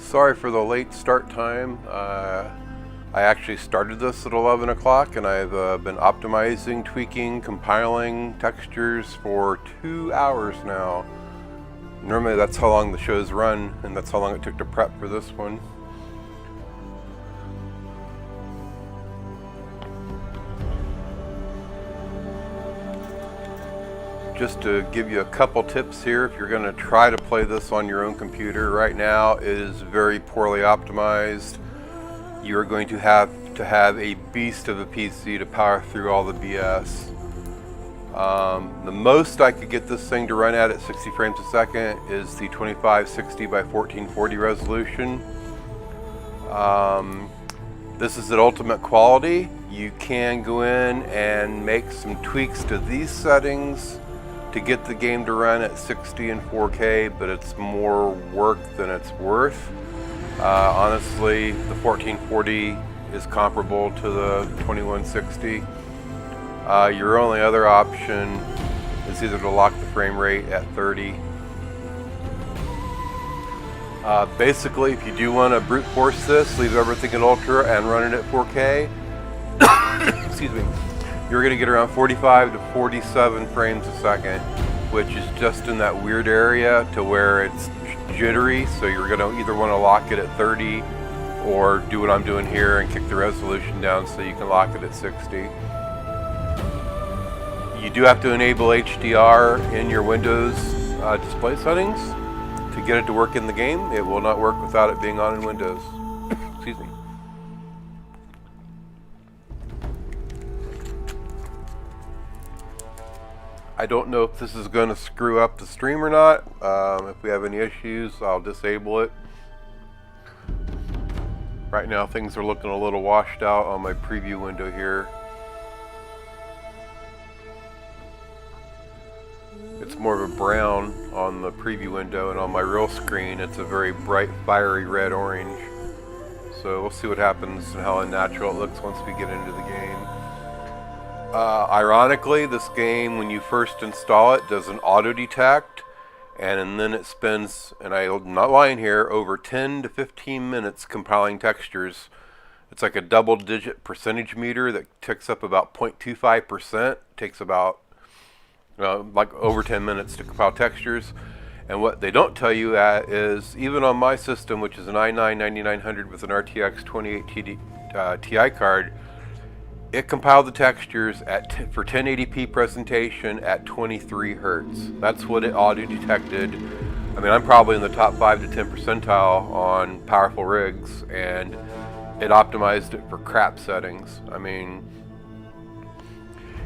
Sorry for the late start time. I actually started this at 11 o'clock and I've been optimizing, tweaking, compiling textures for 2 hours now. Normally that's how long the shows run, and that's how long it took to prep for this one. Just to give you a couple tips here, if you're going to try to play this on your own computer, right now it is very poorly optimized. You're going to have a beast of a PC to power through all the BS. The most I could get this thing to run at 60 frames a second is the 2560 by 1440 resolution. This is at ultimate quality. You can go in and make some tweaks to these settings to get the game to run at 60 and 4K, but it's more work than it's worth. Honestly, the 1440 is comparable to the 2160. Your only other option is either to lock the frame rate at 30. Basically, if you do want to brute force this, leave everything at ultra and run it at 4K, excuse me, you're going to get around 45 to 47 frames a second, which is just in that weird area to where it's jittery, so you're going to either want to lock it at 30 or do what I'm doing here and kick the resolution down so you can lock it at 60. You do have to enable HDR in your Windows display settings to get it to work in the game. It will not work without it being on in Windows. Excuse me. I don't know if this is going to screw up the stream or not. If we have any issues, I'll disable it. Right now things are looking a little washed out on my preview window here. It's more of a brown on the preview window, and on my real screen it's a very bright fiery red orange. So we'll see what happens and how unnatural it looks once we get into the game. Ironically, this game, when you first install it, does an auto detect, and then it spends, and I'm not lying here, over 10 to 15 minutes compiling textures. It's like a double-digit percentage meter that ticks up about 0.25%. Takes about like over 10 minutes to compile textures. And what they don't tell you is, even on my system, which is an i9-9900 with an RTX 28 Ti card, it compiled the textures for 1080p presentation at 23 Hertz. That's what it auto-detected. I mean, I'm probably in the top 5 to 10 percentile on powerful rigs, and it optimized it for crap settings. I mean,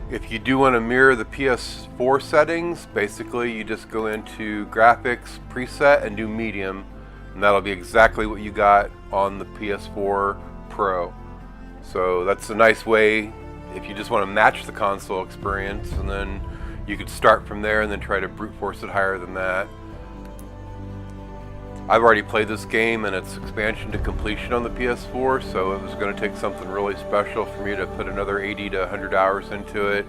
if you do want to mirror the PS4 settings, basically you just go into graphics, preset, and do medium, and that'll be exactly what you got on the PS4 Pro. So that's a nice way if you just want to match the console experience, and then you could start from there and then try to brute force it higher than that. I've already played this game and its expansion to completion on the PS4, so it was going to take something really special for me to put another 80 to 100 hours into it,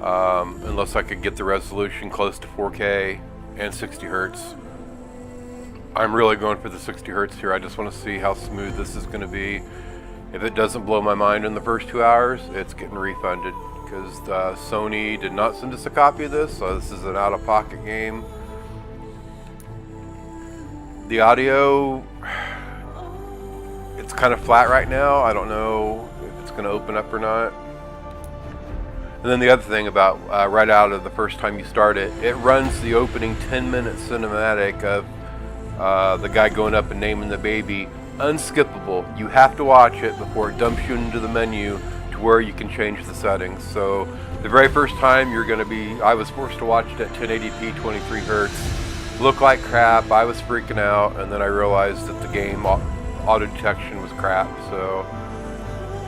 unless I could get the resolution close to 4K and 60 Hertz. I'm really going for the 60 Hertz here. I just want to see how smooth this is going to be. If it doesn't blow my mind in the first 2 hours, it's getting refunded, because Sony did not send us a copy of this, so this is an out-of-pocket game. The audio, it's kind of flat right now. I don't know if it's going to open up or not. And then the other thing about right out of the first time you start it, it runs the opening 10-minute cinematic of the guy going up and naming the baby. Unskippable. You have to watch it before it dumps you into the menu to where you can change the settings. So the very first time I was forced to watch it at 1080p 23 Hertz. Looked like crap. I was freaking out, and then I realized that the game auto detection was crap. So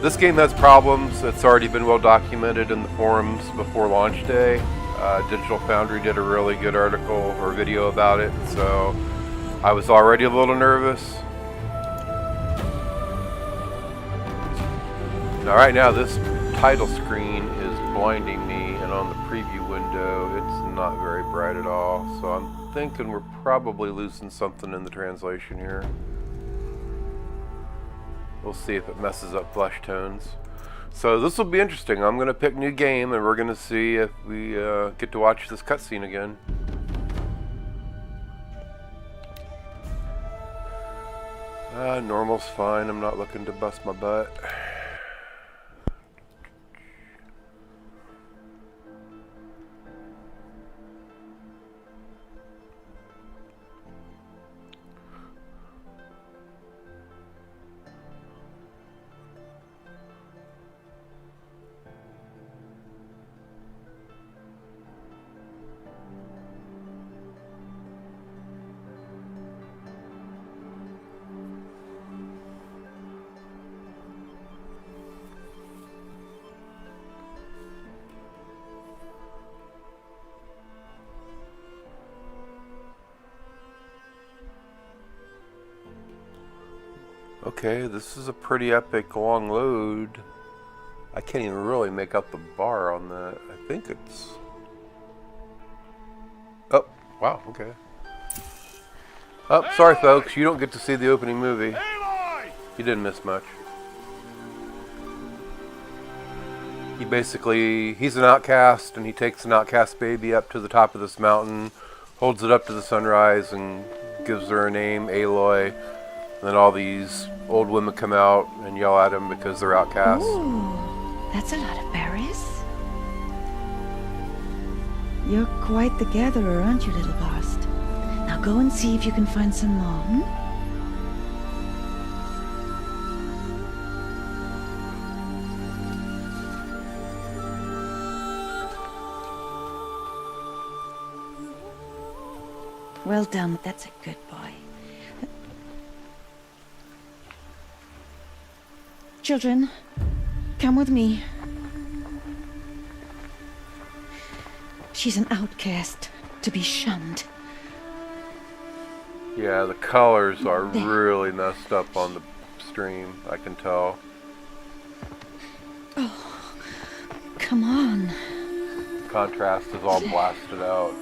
this game has problems. It's already been well documented in the forums before launch day. Digital Foundry did a really good article or video about it, so I was already a little nervous. Now right now this title screen is blinding me, and on the preview window it's not very bright at all, so I'm thinking we're probably losing something in the translation here. We'll see if it messes up flesh tones. So this will be interesting. I'm going to pick new game, and we're going to see if we get to watch this cutscene again. Normal's fine. I'm not looking to bust my butt. Okay, this is a pretty epic long load. I can't even really make out the bar on that. I think it's... Oh, wow, okay. Oh, sorry folks, you don't get to see the opening movie. Aloy! You didn't miss much. He basically, he's an outcast, and he takes an outcast baby up to the top of this mountain, holds it up to the sunrise, and gives her a name, Aloy. And then all these old women come out and yell at him because they're outcasts. Ooh, that's a lot of berries. You're quite the gatherer, aren't you, little bast? Now go and see if you can find some more, hmm? Well done, that's a good boy. Children, come with me. She's an outcast, to be shunned. Yeah, the colors are really messed up on the stream, I can tell. Oh, come on. Contrast is all blasted out.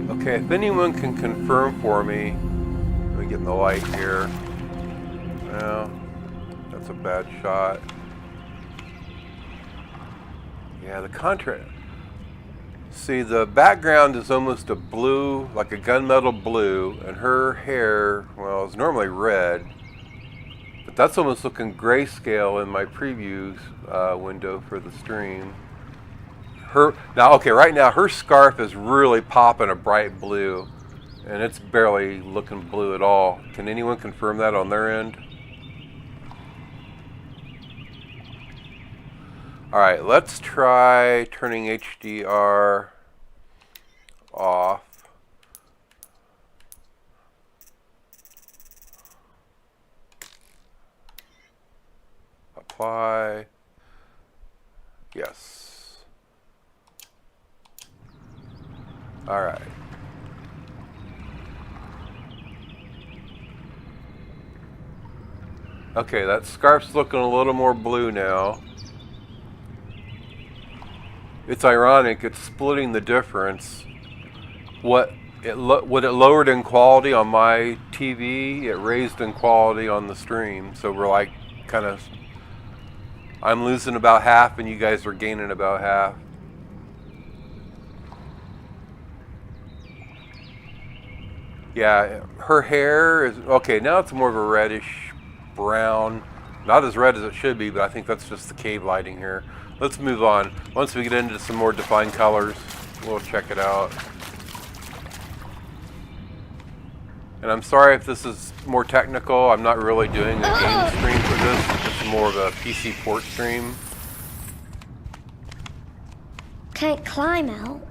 Okay, if anyone can confirm for me, let me get in the light here. Well, that's a bad shot. Yeah, the contrast. See, the background is almost a blue, like a gunmetal blue, and her hair, well, is normally red. But that's almost looking grayscale in my previews window for the stream. Right now her scarf is really popping a bright blue, and it's barely looking blue at all. Can anyone confirm that on their end? Alright, let's try turning HDR off. Apply. Yes. All right. Okay, that scarf's looking a little more blue now. It's ironic, it's splitting the difference. What it lowered in quality on my TV, it raised in quality on the stream. So we're like kind of, I'm losing about half and you guys are gaining about half. Yeah, her hair is, okay, now it's more of a reddish brown. Not as red as it should be, but I think that's just the cave lighting here. Let's move on. Once we get into some more defined colors, we'll check it out. And I'm sorry if this is more technical. I'm not really doing a game stream for this. It's more of a PC port stream. Can't climb out.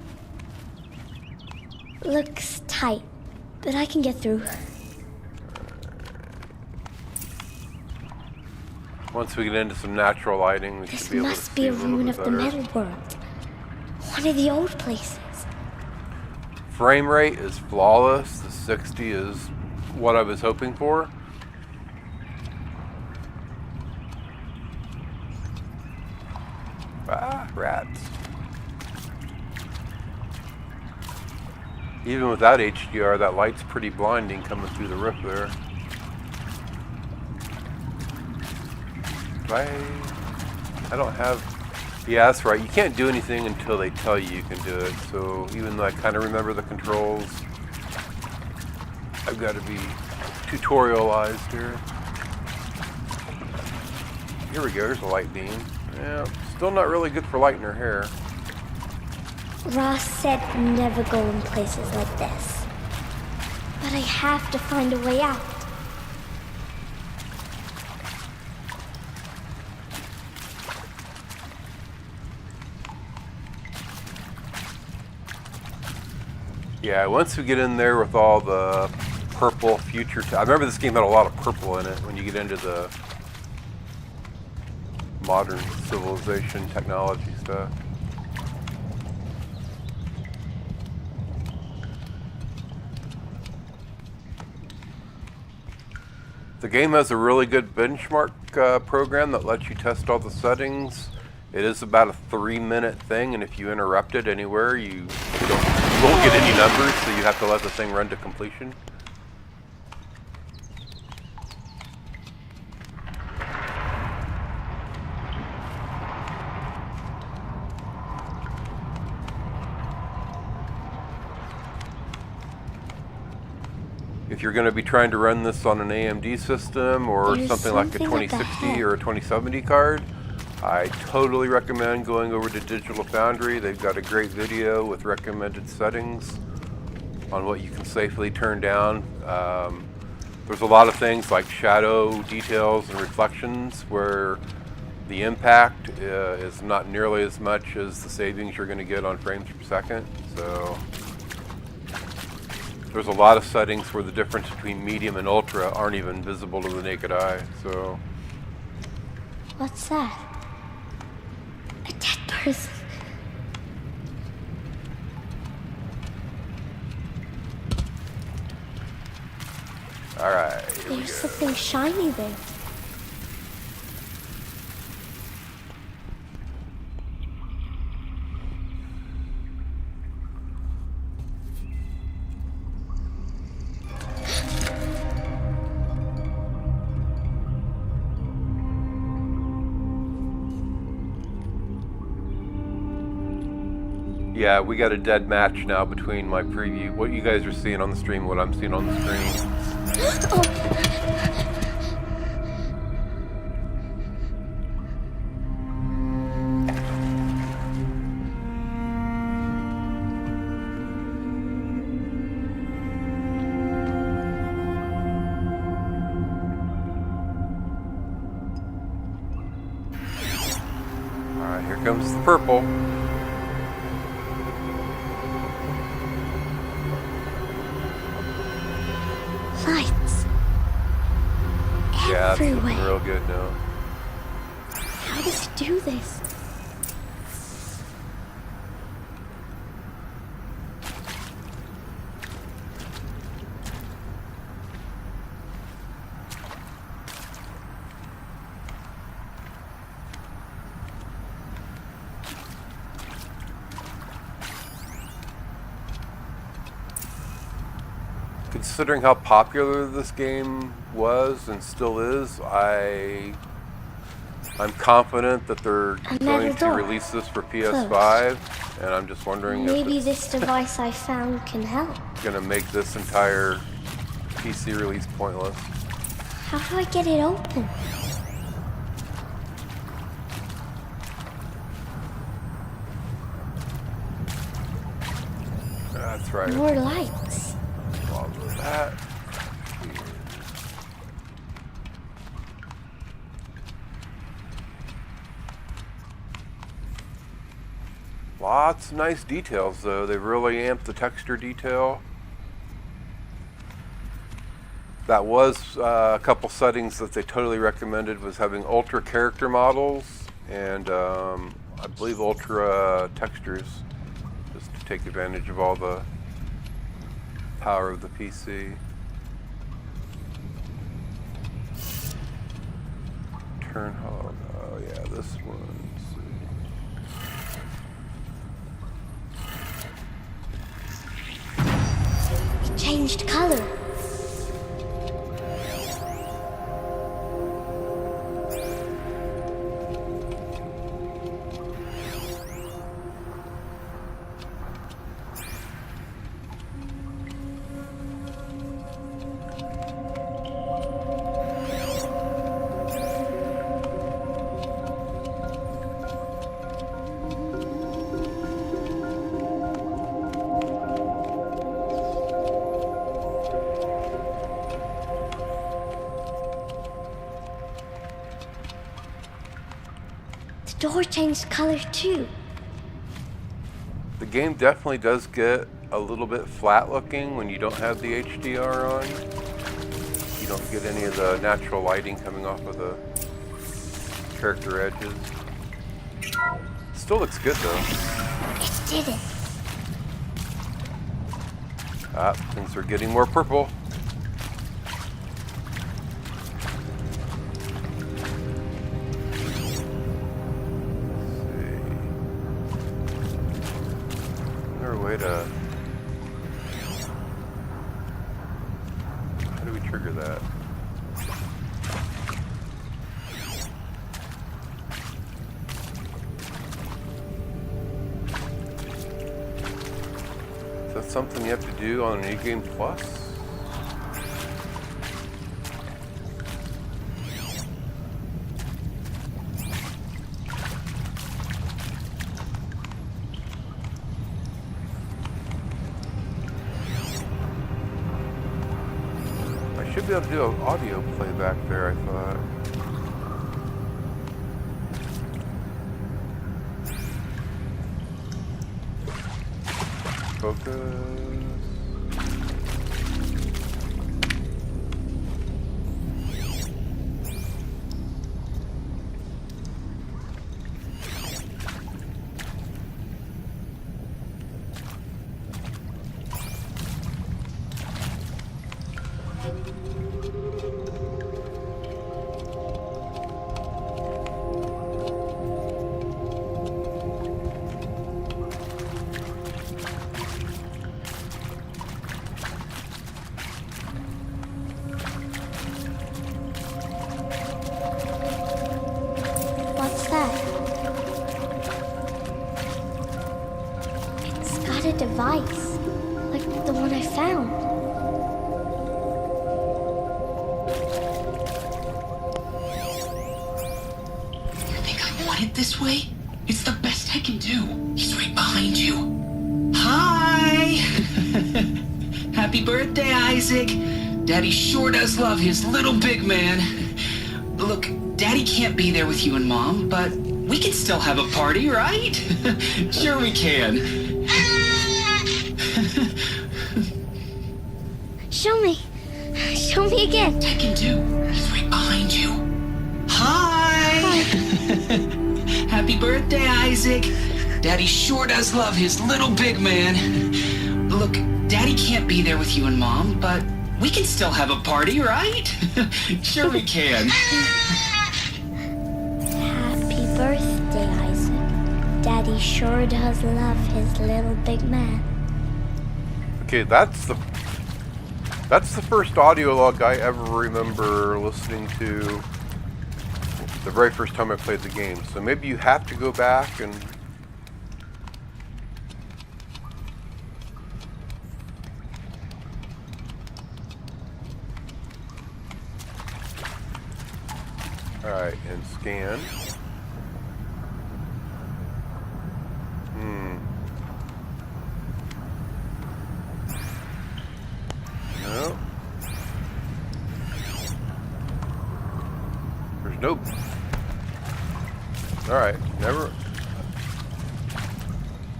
Looks tight, but I can get through. Once we get into some natural lighting, we should be able to This must see be a a little ruin bit of the better. metal world. One of the old places. Frame rate is flawless. The 60 is what I was hoping for. Ah, rats. Even without HDR, that light's pretty blinding coming through the roof there. I don't have... Yeah, that's right. You can't do anything until they tell you you can do it. So even though I kind of remember the controls, I've got to be tutorialized here. Here we go. There's a light beam. Yeah, still not really good for lighting her hair. Ross said never go in places like this. But I have to find a way out. Yeah, once we get in there with all the purple future... I remember this game had a lot of purple in it when you get into the modern civilization technology stuff. The game has a really good benchmark program that lets you test all the settings. It is about a 3-minute thing, and if you interrupt it anywhere, you won't get any numbers, so you have to let the thing run to completion. If you're going to be trying to run this on an AMD system or There's something like a something up 2060 ahead. or a 2070 card, I totally recommend going over to Digital Foundry. They've got a great video with recommended settings on what you can safely turn down. There's a lot of things like shadow details and reflections where the impact is not nearly as much as the savings you're going to get on frames per second. So there's a lot of settings where the difference between medium and ultra aren't even visible to the naked eye. So What's that? A dead person. all right, here we There's go. something shiny there. Yeah, we got a dead match now between my preview, what you guys are seeing on the stream, what I'm seeing on the screen. All right, here comes the purple. Lights. Yeah, that's looking Everywhere. real good now. How does he do this? Considering how popular this game was and still is, I'm confident that they're going to door. release this for PS5, and I'm just wondering Maybe if this device I found can help. it's going to make this entire PC release pointless. How do I get it open? That's right. More lights. Follow that. Lots of nice details though. They really amped the texture detail. That was a couple settings that they totally recommended, was having ultra character models and I believe ultra textures, just to take advantage of all the power of the PC. Turn hog. Oh yeah, this one. It changed color. The door changed color too. The game definitely does get a little bit flat looking when you don't have the HDR on. You don't get any of the natural lighting coming off of the character edges. Still looks good though. It did it. Ah, things are getting more purple. How do we trigger that? Is that something you have to do on an eGame Plus? Should be able to do an audio playback there, I thought. Focus. What's that? It's got a device, like the one I found. You think I want it this way? It's the best I can do. He's right behind you. Hi! Happy birthday, Isaac. Daddy sure does love his little big man. Look, Daddy can't be there with you and Mom, but we can still have a party, right? Sure we can. Show me. Show me again. I can do. He's right behind you. Hi! Happy birthday, Isaac. Daddy sure does love his little big man. Look, Daddy can't be there with you and Mom, but we can still have a party, right? Sure we can. Happy birthday, Isaac. Daddy sure does love his little big man. Okay, that's the first audio log I ever remember listening to the very first time I played the game. So maybe you have to go back and alright, and scan. Nope. Alright, never...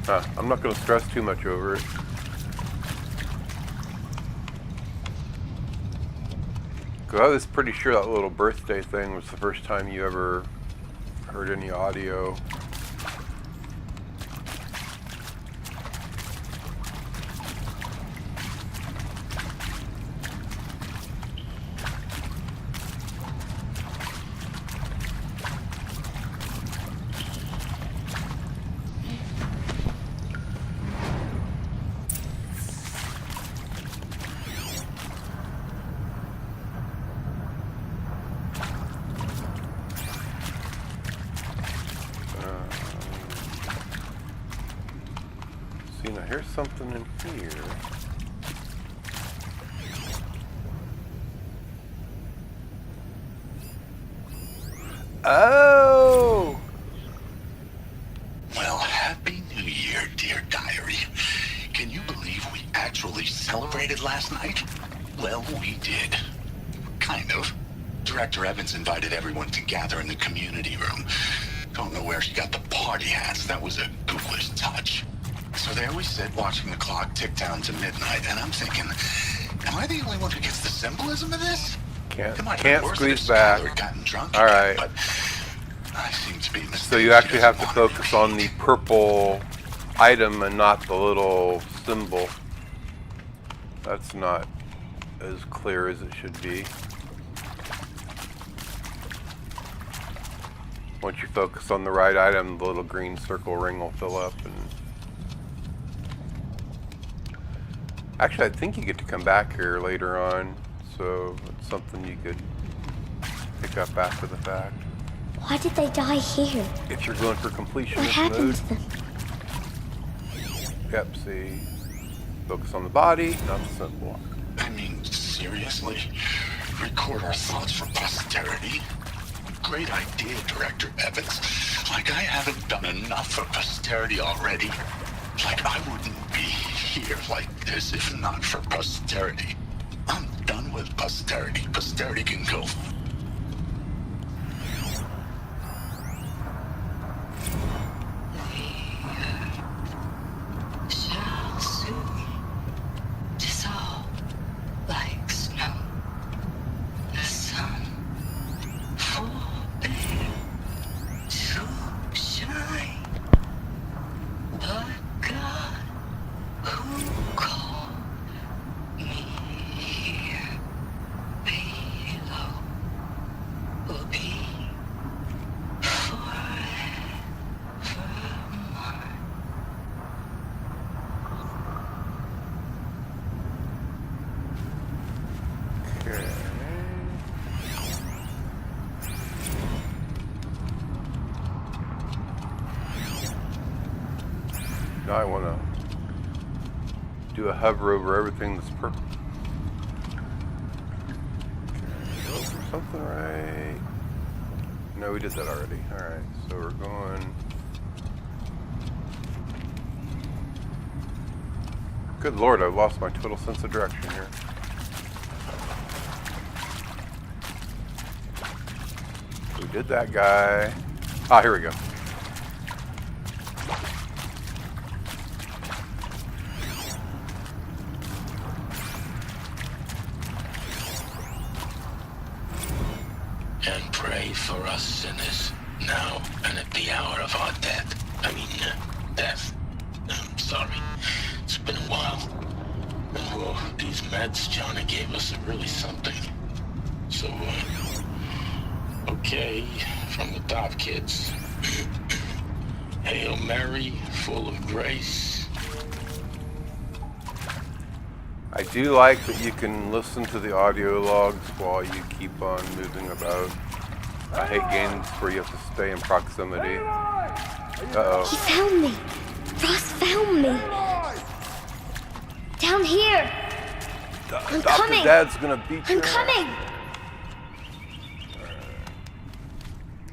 I'm not going to stress too much over it. Because I was pretty sure that little birthday thing was the first time you ever heard any audio. See, now here's something in here. Oh! Well, Happy New Year, dear diary. Can you believe we actually celebrated last night? Well, we did. Kind of. Director Evans invited everyone to gather in the community room. Don't know where she got the party hats. That was a ghoulish touch. So there we sit, watching the clock tick down to midnight, and I'm thinking, am I the only one who gets the symbolism of this? Can't Worse squeeze if back. Skylar gotten drunk All again, right. but I seem to be mistaken. So you actually have to focus on the purple item and not the little symbol. That's not as clear as it should be. Once you focus on the right item, the little green circle ring will fill up. And actually, I think you get to come back here later on, so it's something you could pick up after the fact. Why did they die here? If you're going for completionist What happened mode. to them? Yep, see. Focus on the body, not the symbol. I mean, seriously? Record our thoughts for posterity? Great idea, Director Evans. Like I haven't done enough for posterity already. Like I wouldn't be here like this if not for posterity. I'm done with posterity. Posterity can go. Shall soon dissolve like snow. The sun forbear to shine. But God, who called me here below, will be forever mine. Okay. Now I want to do a hover over everything that's purple. Okay, look for something right. No, we did that already. Alright, so we're going... Good lord, I've lost my total sense of direction here. We did that guy. Ah, here we go. And pray for us sinners, now and at the hour of our death. Death. I'm sorry. It's been a while. Oh, these meds Johnny gave us are really something. So, okay, from the top, kids. Hail Mary, full of grace. I do like that you can listen to the audio logs while you keep on moving about. I hate games where you have to stay in proximity. Uh-oh. He found me. Ross found me. Down here. I'm Dr. coming. Dad's gonna beat you. I'm coming.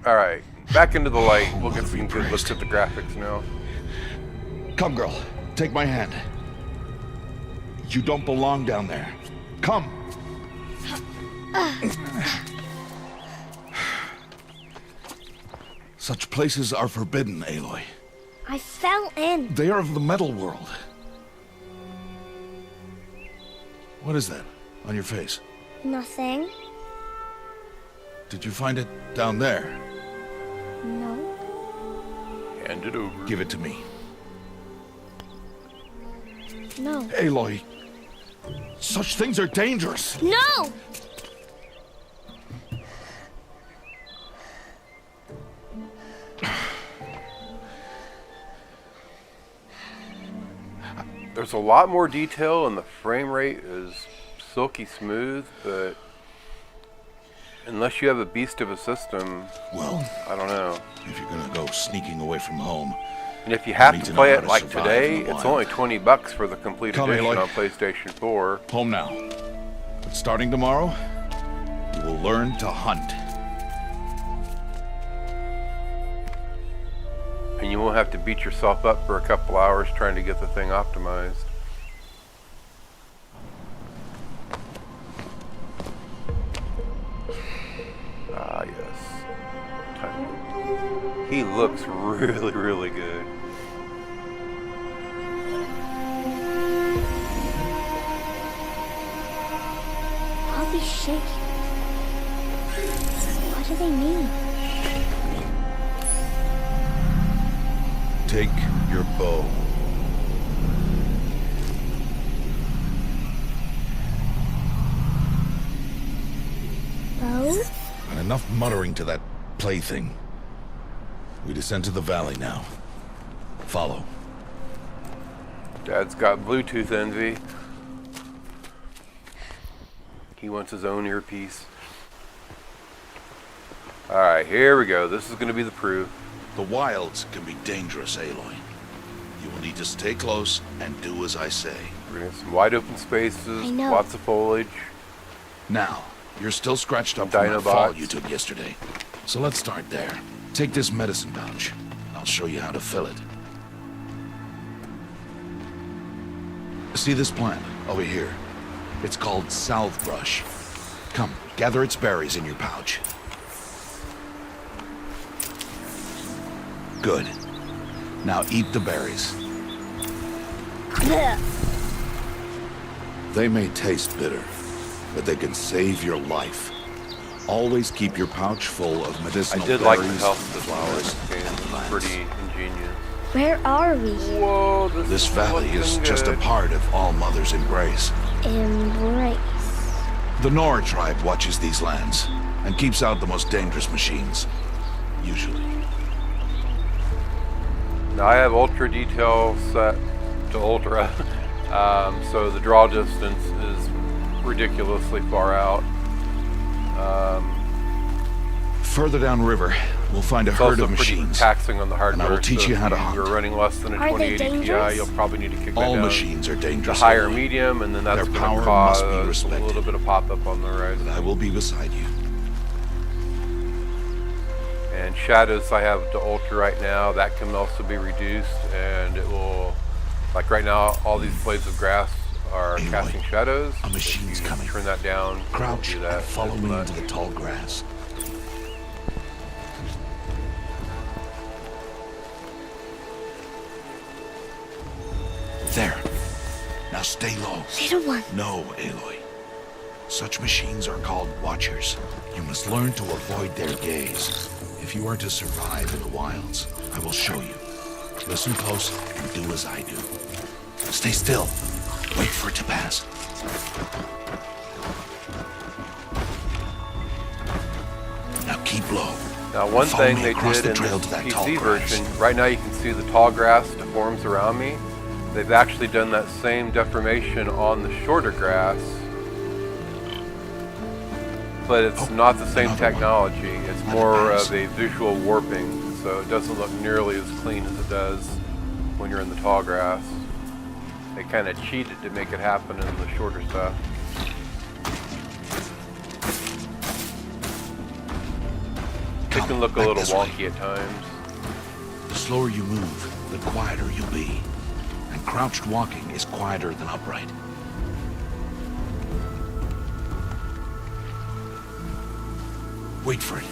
Alright, back into the light. We'll get some good looks at the graphics now. Come, girl. Take my hand. You don't belong down there. Come. Such places are forbidden, Aloy. I fell in. They are of the metal world. What is that on your face? Nothing. Did you find it down there? No. Hand it over. Give it to me. No. Aloy, such things are dangerous. No! There's a lot more detail and the frame rate is silky smooth, but unless you have a beast of a system, Well, I don't know. if you're gonna go sneaking away from home, And if you have need to to play know how it to like survive today, in the it's wild. only $20 for the complete Come, edition Aloy. on PlayStation 4. home now. But starting tomorrow, you will learn to hunt. And you won't have to beat yourself up for a couple hours trying to get the thing optimized. Ah, yes. He looks really, really good. All these shapes. What do they mean? Take your bow. Bow? And enough muttering to that plaything. We descend to the valley now. Follow. Dad's got Bluetooth envy. He wants his own earpiece. Alright, here we go. This is going to be the proof. The wilds can be dangerous, Aloy. You will need to stay close and do as I say. We're going to have some wide open spaces, I know. lots of foliage. Now, you're still scratched up from that fall Dinobots. you took yesterday. So let's start there. Take this medicine pouch. I'll show you how to fill it. See this plant over here? It's called salve brush. Come, gather its berries in your pouch. Good. Now eat the berries. Blech. They may taste bitter, but they can save your life. Always keep your pouch full of medicinal I did berries, like the health of this flowers, game. and It's plants. pretty ingenious. Where are we? Whoa, This valley is looking just a good. part of All Mother's embrace. Embrace. The Nora tribe watches these lands and keeps out the most dangerous machines. Usually. Now I have ultra detail set to ultra, so the draw distance is ridiculously far out. Further downriver, we'll find a It's herd also of pretty machines. taxing on the hardware. And I will teach so you if how to hunt. You're running less than a Are they 2080 Ti, dangerous? you'll probably need to kick that All down machines are to dangerous. higher Aloy, medium, and then that's Their going power to must be cause a respected. little bit of pop-up on the horizon. But I will be beside you. And shadows I have to ultra right now, that can also be reduced, and it will, like right now, all these blades of grass are Aloy, casting shadows. a machine's If you coming. turn that down, it won't Crouch do that and follow as me much. into the tall grass. There. Now stay low. Little one. No, Aloy. Such machines are called Watchers. You must learn to avoid their gaze. If you are to survive in the wilds, I will show you. Listen close and do as I do. Stay still. Wait for it to pass. Now keep low. Now, one Follow thing me they across did the in trail this to that tall PC grass. version, right now you can see the tall grass deforms around me. They've actually done that same deformation on the shorter grass, but it's not the same another one. technology. It's more of a visual warping, so it doesn't look nearly as clean as it does when you're in the tall grass. They kind of cheated to make it happen in the shorter stuff. It can look a back little this way. wonky at times. The slower you move, the quieter you'll be. And crouched walking is quieter than upright. Wait for it.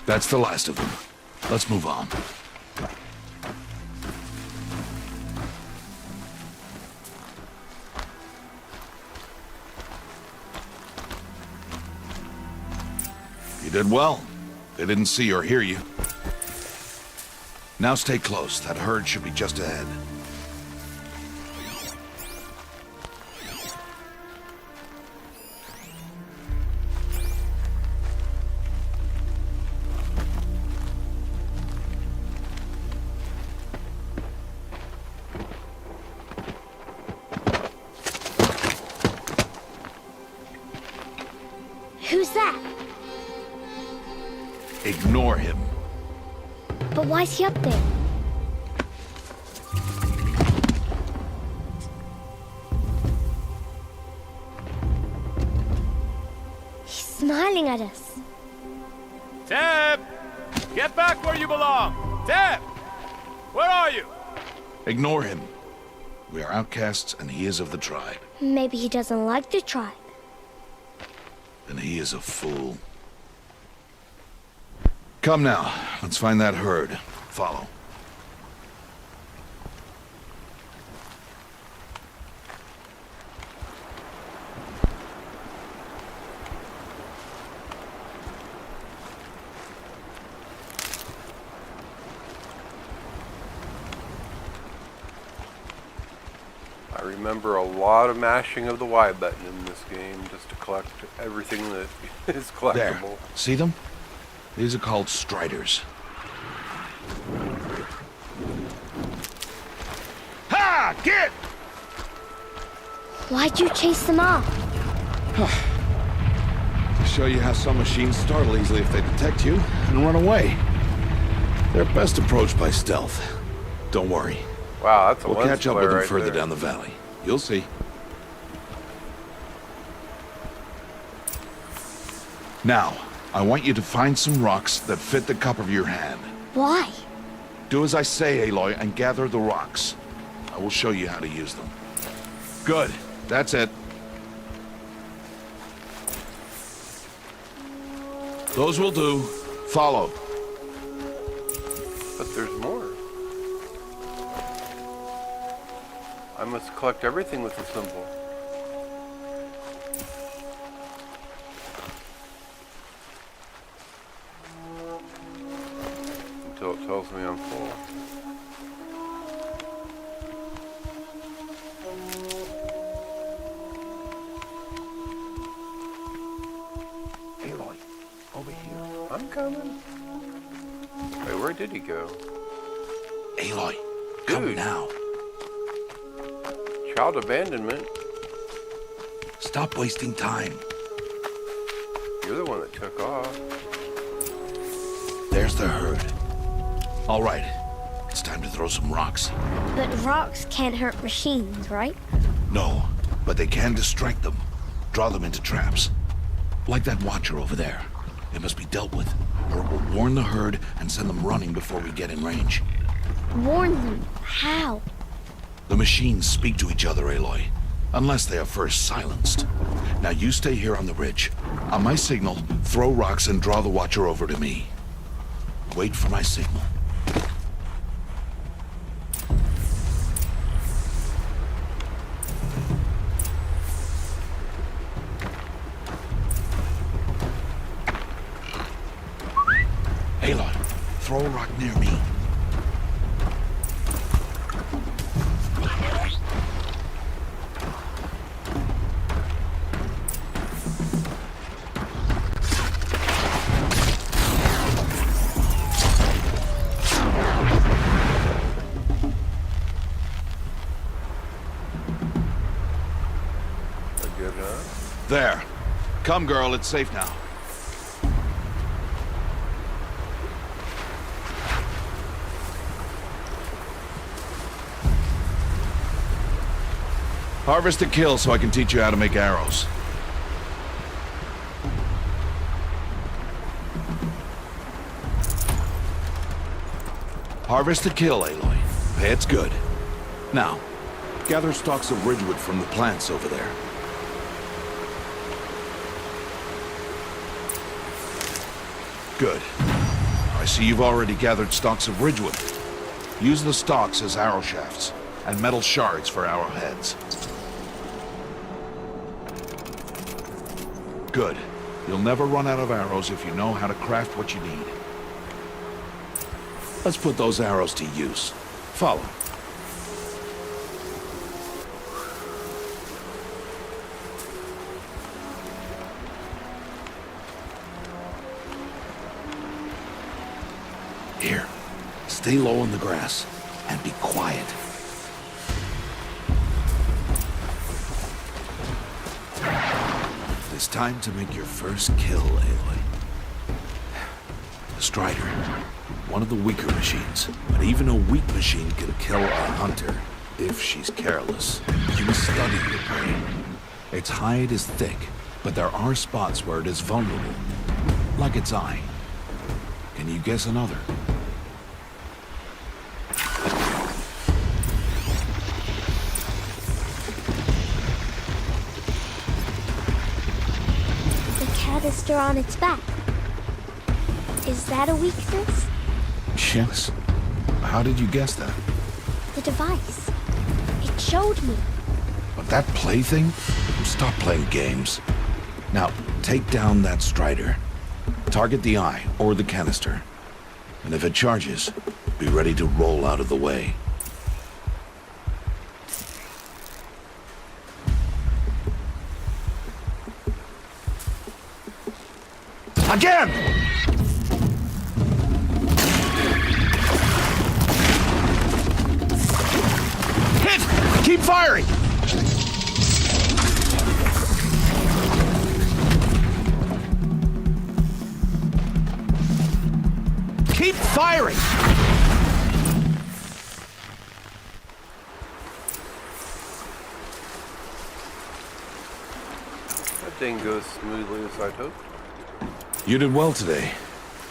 That's the last of them. Let's move on. You did well. They didn't see or hear you. Now stay close. That herd should be just ahead. Who's that? Ignore him. But why's he up there? He's smiling at us. Teb! Get back where you belong! Teb! Where are you? Ignore him. We are outcasts, and he is of the tribe. Maybe he doesn't like the tribe. And he is a fool. Come now, let's find that herd. Follow. I remember a lot of mashing of the Y button in this game just to collect everything that is collectible. There. See them? These are called striders. Ha! Get! Why'd you chase them off? To show you how some machines startle easily if they detect you and run away. They're best approached by stealth. Don't worry. Wow, that's a We'll lens catch up flare with them right further there. down the valley. You'll see. Now, I want you to find some rocks that fit the cup of your hand. Why? Do as I say, Aloy, and gather the rocks. I will show you how to use them. Good. That's it. Those will do. Follow. But there's more. I must collect everything with the symbol. Until it tells me I'm full. Aloy, over here. I'm coming. Wait, where did he go? Aloy, come Dude. now. Child abandonment. Stop wasting time. You're the one that took off. There's the herd. All right, it's time to throw some rocks. But rocks can't hurt machines, right? No, but they can distract them. Draw them into traps. Like that watcher over there. It must be dealt with, or it will warn the herd and send them running before we get in range. Warn them. How? The machines speak to each other, Aloy. Unless they are first silenced. Now you stay here on the ridge. On my signal, throw rocks and draw the watcher over to me. Wait for my signal. Aloy, throw a rock near me. Good enough. There. Come, girl, it's safe now. Harvest a kill so I can teach you how to make arrows. Harvest a kill, Aloy. It's good. Now, gather stalks of ridgewood from the plants over there. Good. I see you've already gathered stalks of ridgewood. Use the stalks as arrow shafts, and metal shards for arrowheads. Good. You'll never run out of arrows if you know how to craft what you need. Let's put those arrows to use. Follow. Here. Stay low in the grass, and be quiet. It's time to make your first kill, Aloy. The Strider. One of the weaker machines. But even a weak machine can kill a hunter, if she's careless. You must study your prey. Its hide is thick, but there are spots where it is vulnerable. Like its eye. Can you guess another? Canister on its back. Is that a weakness? Yes. How did you guess that? The device. It showed me. But that plaything? Stop playing games. Now, take down that Strider. Target the eye or the canister. And if it charges, be ready to roll out of the way. Again! Hit! Keep firing! Keep firing! That didn't go as smoothly as I'd hoped. You did well today,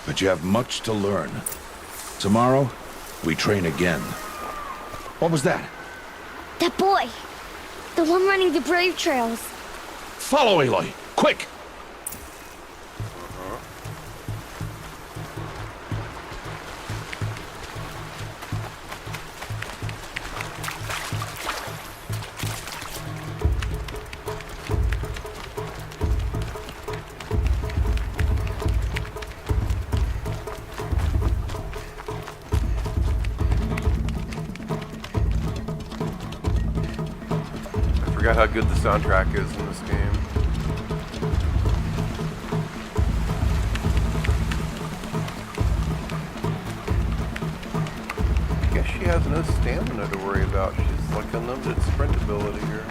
but you have much to learn. Tomorrow, we train again. What was that? That boy. The one running the brave trails. Follow Aloy, quick! I forgot how good the soundtrack is in this game. I guess she has no stamina to worry about. She's like unlimited sprint ability here.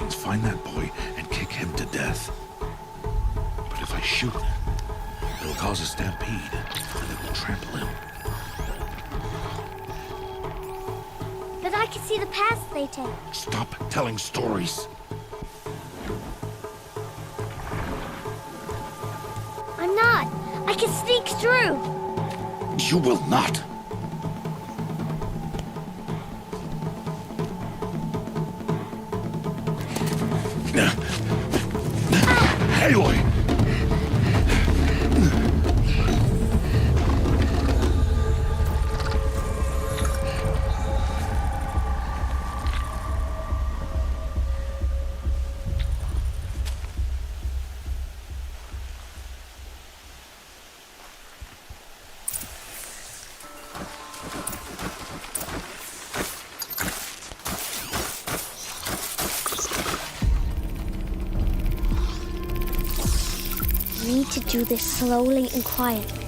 Find that boy and kick him to death. But if I shoot, it'll cause a stampede, and it will trample him. But I can see the paths they take. Stop telling stories. I'm not. I can sneak through. You will not. Aloy! I need to do this slowly and quietly.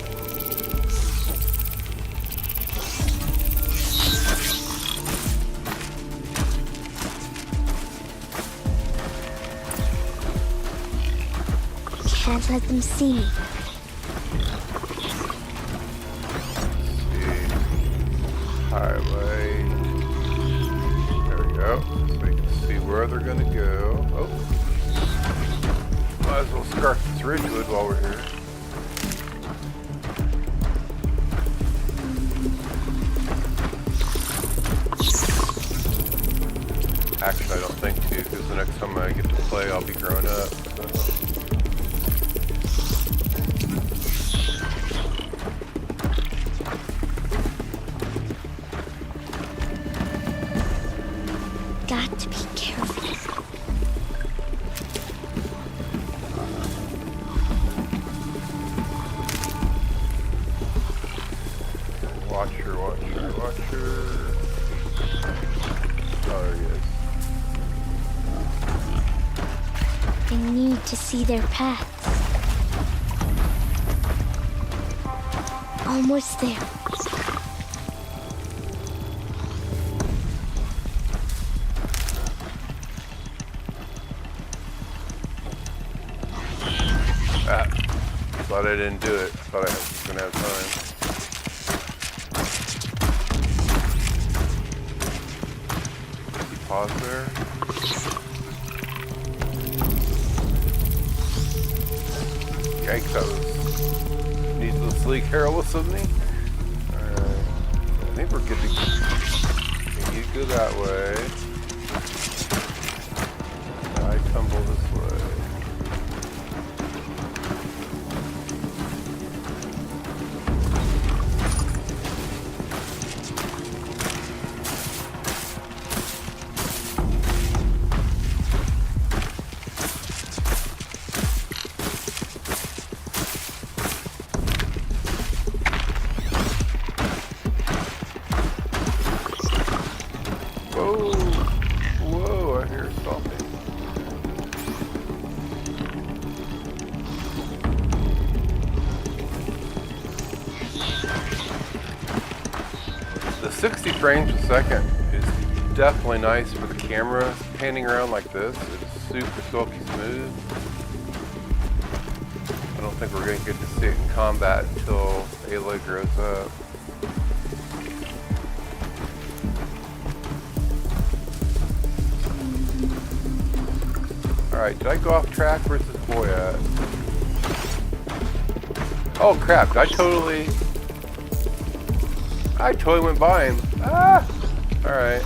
Don't let them see me. Highlight. There we go. So we can see where they're gonna go. Oh. Might as well scarf this ridgewood while we're here. Actually, I don't think to, because the next time I get to play, I'll be grown up. So. Got to be careful. Watch her, watch her, watch her. Oh, there he is. I need to see their paths. Almost there. Thought I didn't do it. Thought I was gonna have time. Pause there. Yikes, that was needlessly careless of me. Alright. I think we're good to go. You go that way. I tumble this way. Whoa, I hear something. The 60 frames a second is definitely nice for the camera panning around like this. It's super silky smooth. I don't think we're going to get to see it in combat until Aloy grows up. Alright, did I go off track? Where's this boy at? Oh crap, I totally went by him. Ah! Alright.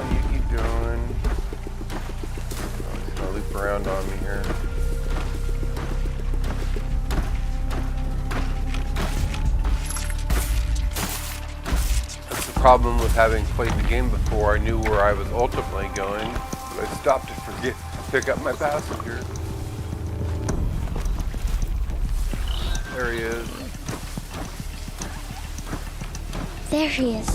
You keep going. Oh, he's gonna loop around on me here. Problem with having played the game before, I knew where I was ultimately going, but I stopped to pick up my passenger. There he is. There he is.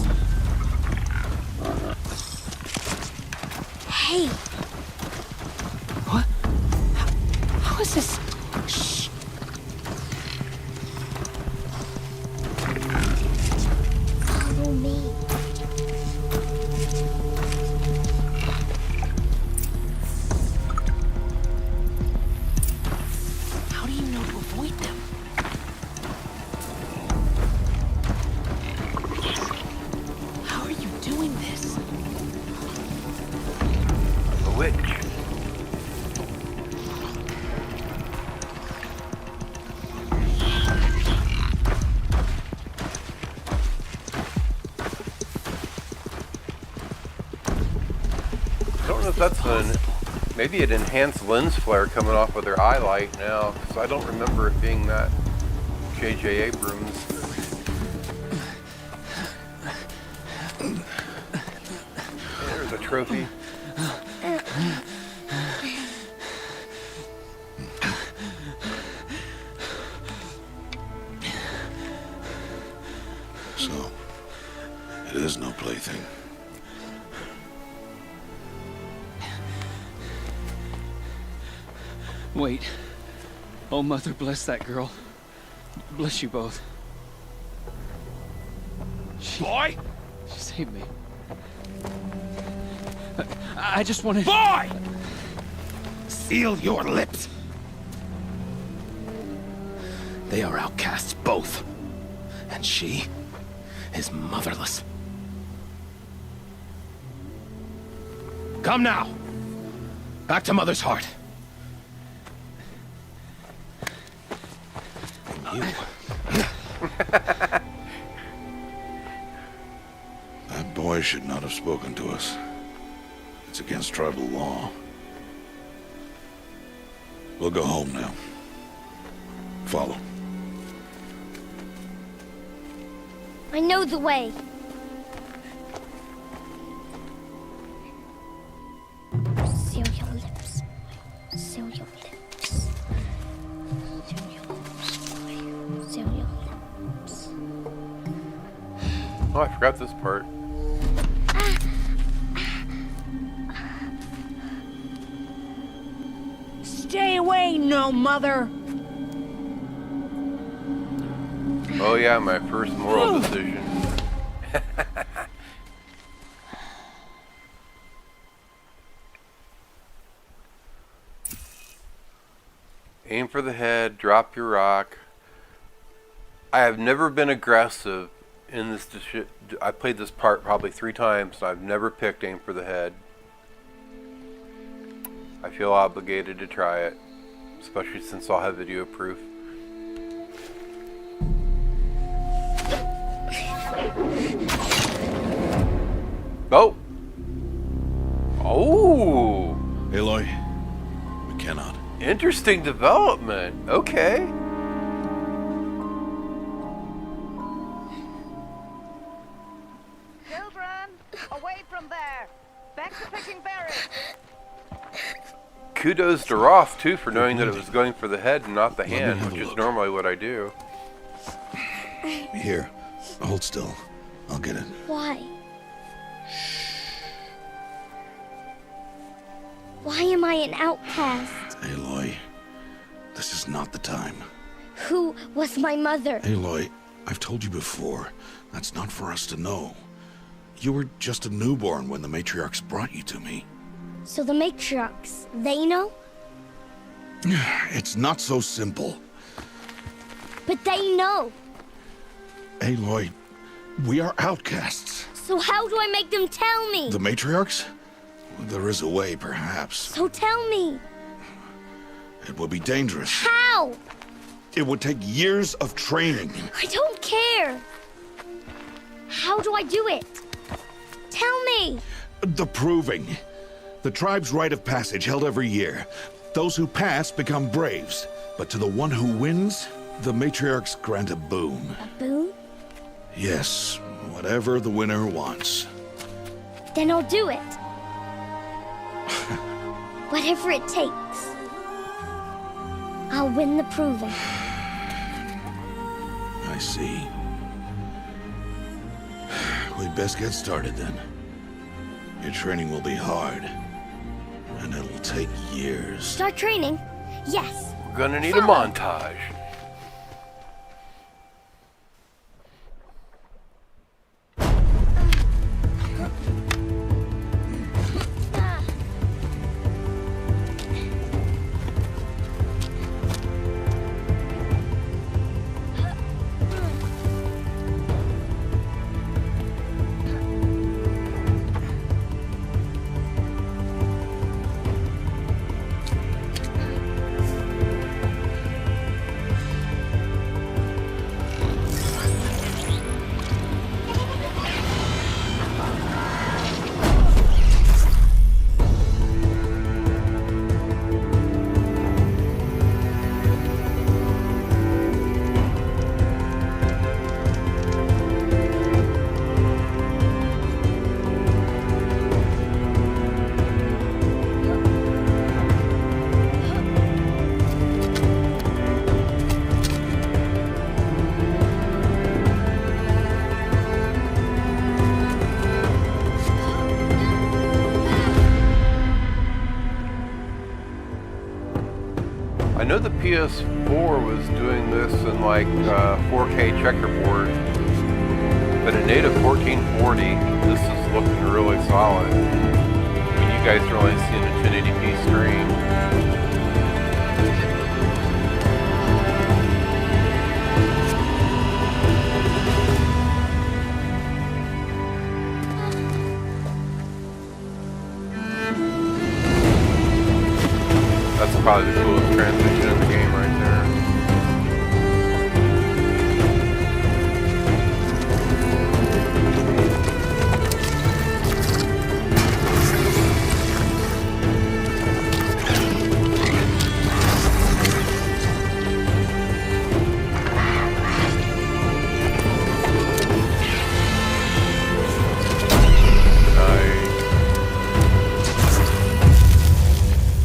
Hey! What? How is this? Shh. Follow me. How do you know to avoid them? How are you doing this? I'm a witch. I don't know if that's maybe an enhanced lens flare coming off with their eye light now, because I don't remember it being that J.J. Abrams. There's a trophy. So, it is no plaything. Wait. Oh, Mother bless that girl. Bless you both. Boy! She saved me. I just wanted... Boy! Seal your lips. They are outcasts, both. And she is motherless. Come now. Back to Mother's heart. And you. That boy should not have spoken to us. It's against tribal law. We'll go home now. Follow. I know the way. Seal your lips. Seal your lips. Seal your lips. Seal your lips. Oh, I forgot this part. Stay away, no mother! Oh yeah, my first moral decision. Aim for the head, drop your rock. I have never been aggressive in this. I played this part probably 3 times, and I've never picked aim for the head. I feel obligated to try it, especially since I'll have video proof. Oh! Oh! Aloy, we cannot. Interesting development. Okay. Children, away from there. Back to picking berries. Kudos to Roth, too, for knowing that it was going for the head and not the hand, which is normally what I do. Here, hold still. I'll get it. Why? Why am I an outcast? Aloy, this is not the time. Who was my mother? Aloy, I've told you before, that's not for us to know. You were just a newborn when the matriarchs brought you to me. So the matriarchs, they know? It's not so simple. But they know. Aloy, we are outcasts. So how do I make them tell me? The matriarchs? There is a way, perhaps. So tell me. It would be dangerous. How? It would take years of training. I don't care. How do I do it? Tell me. The proving. The tribe's rite of passage held every year. Those who pass become braves. But to the one who wins, the matriarchs grant a boon. A boon? Yes, whatever the winner wants. Then I'll do it. Whatever it takes. I'll win the proving. I see. We'd best get started then. Your training will be hard. And it'll take years. Start training? Yes. We're gonna need a montage. I know the PS4 4 was doing this in like 4K checkerboard, but in native 1440, this is looking really solid. I mean, you guys are only seeing a 1080p stream. That's probably the coolest transition in the game right there.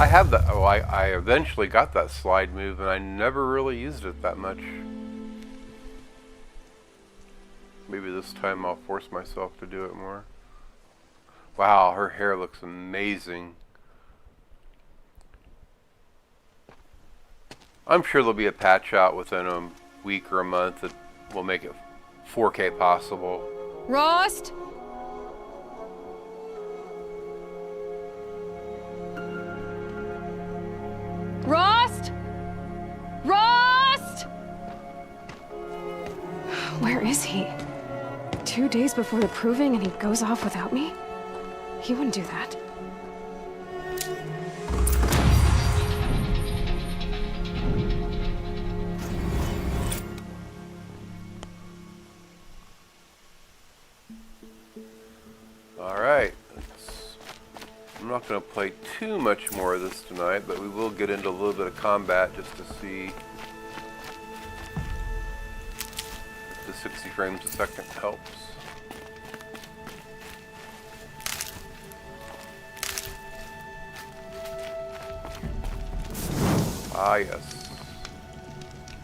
I have that. Oh, I eventually got that slide move, and I never really used it that much. Maybe this time I'll force myself to do it more. Wow, her hair looks amazing. I'm sure there'll be a patch out within a week or a month that will make it 4K possible. Rost? Rost? Rost? Where is he? 2 days before the proving and he goes off without me? He wouldn't do that. Alright. I'm not going to play too much more of this tonight, but we will get into a little bit of combat just to see if the 60 frames a second helps. Ah, yes.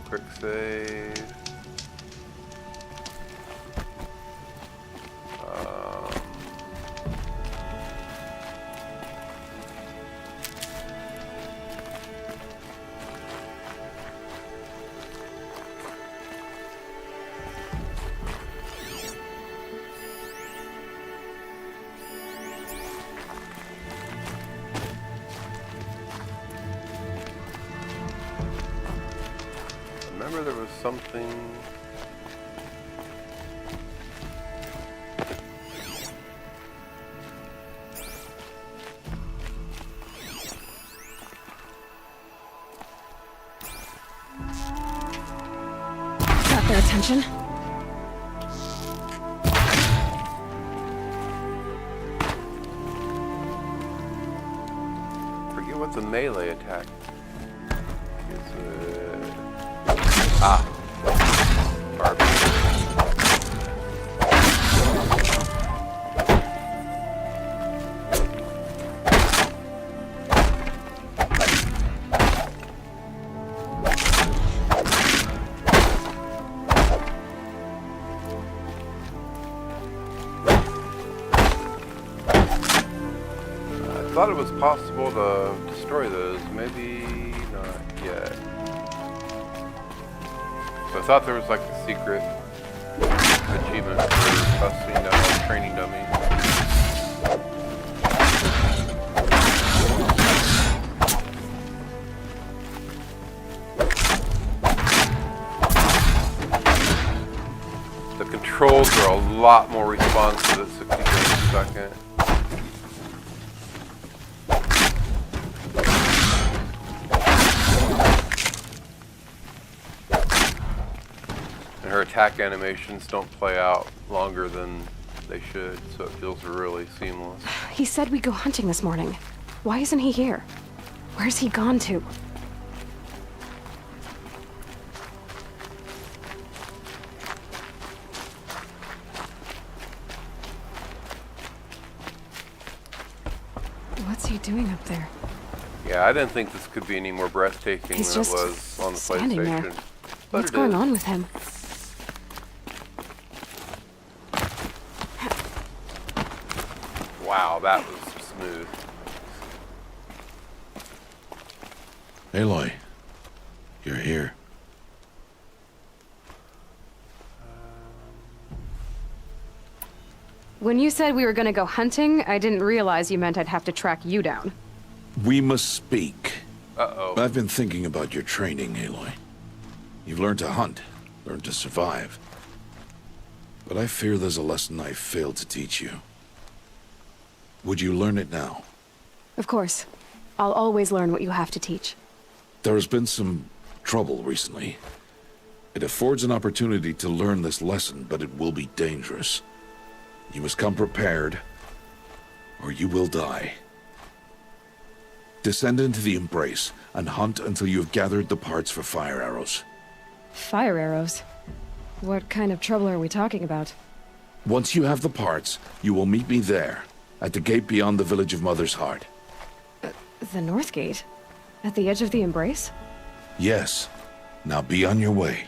Quick save. Remember there was something... Got their attention? Forget what the melee attack is. Ah. Garbage. I thought it was possible to destroy those. Maybe not yet. So I thought there was like a secret achievement for busting down training dummies. The controls are a lot more responsive at 60 frames a second. Her attack animations don't play out longer than they should, so it feels really seamless. He said we'd go hunting this morning. Why isn't he here? Where's he gone to? What's he doing up there? Yeah, I didn't think this could be any more breathtaking He's than it just was on the standing PlayStation. there. But What's it going is. on with him? Wow, that was smooth. Aloy, you're here. When you said we were gonna go hunting, I didn't realize you meant I'd have to track you down. We must speak. Uh-oh. I've been thinking about your training, Aloy. You've learned to hunt, learned to survive. But I fear there's a lesson I failed to teach you. Would you learn it now? Of course. I'll always learn what you have to teach. There has been some trouble recently. It affords an opportunity to learn this lesson, but it will be dangerous. You must come prepared, or you will die. Descend into the Embrace, and hunt until you have gathered the parts for fire arrows. Fire arrows? What kind of trouble are we talking about? Once you have the parts, you will meet me there, at the gate beyond the village of Mother's Heart. The North Gate? At the edge of the Embrace? Yes. Now be on your way.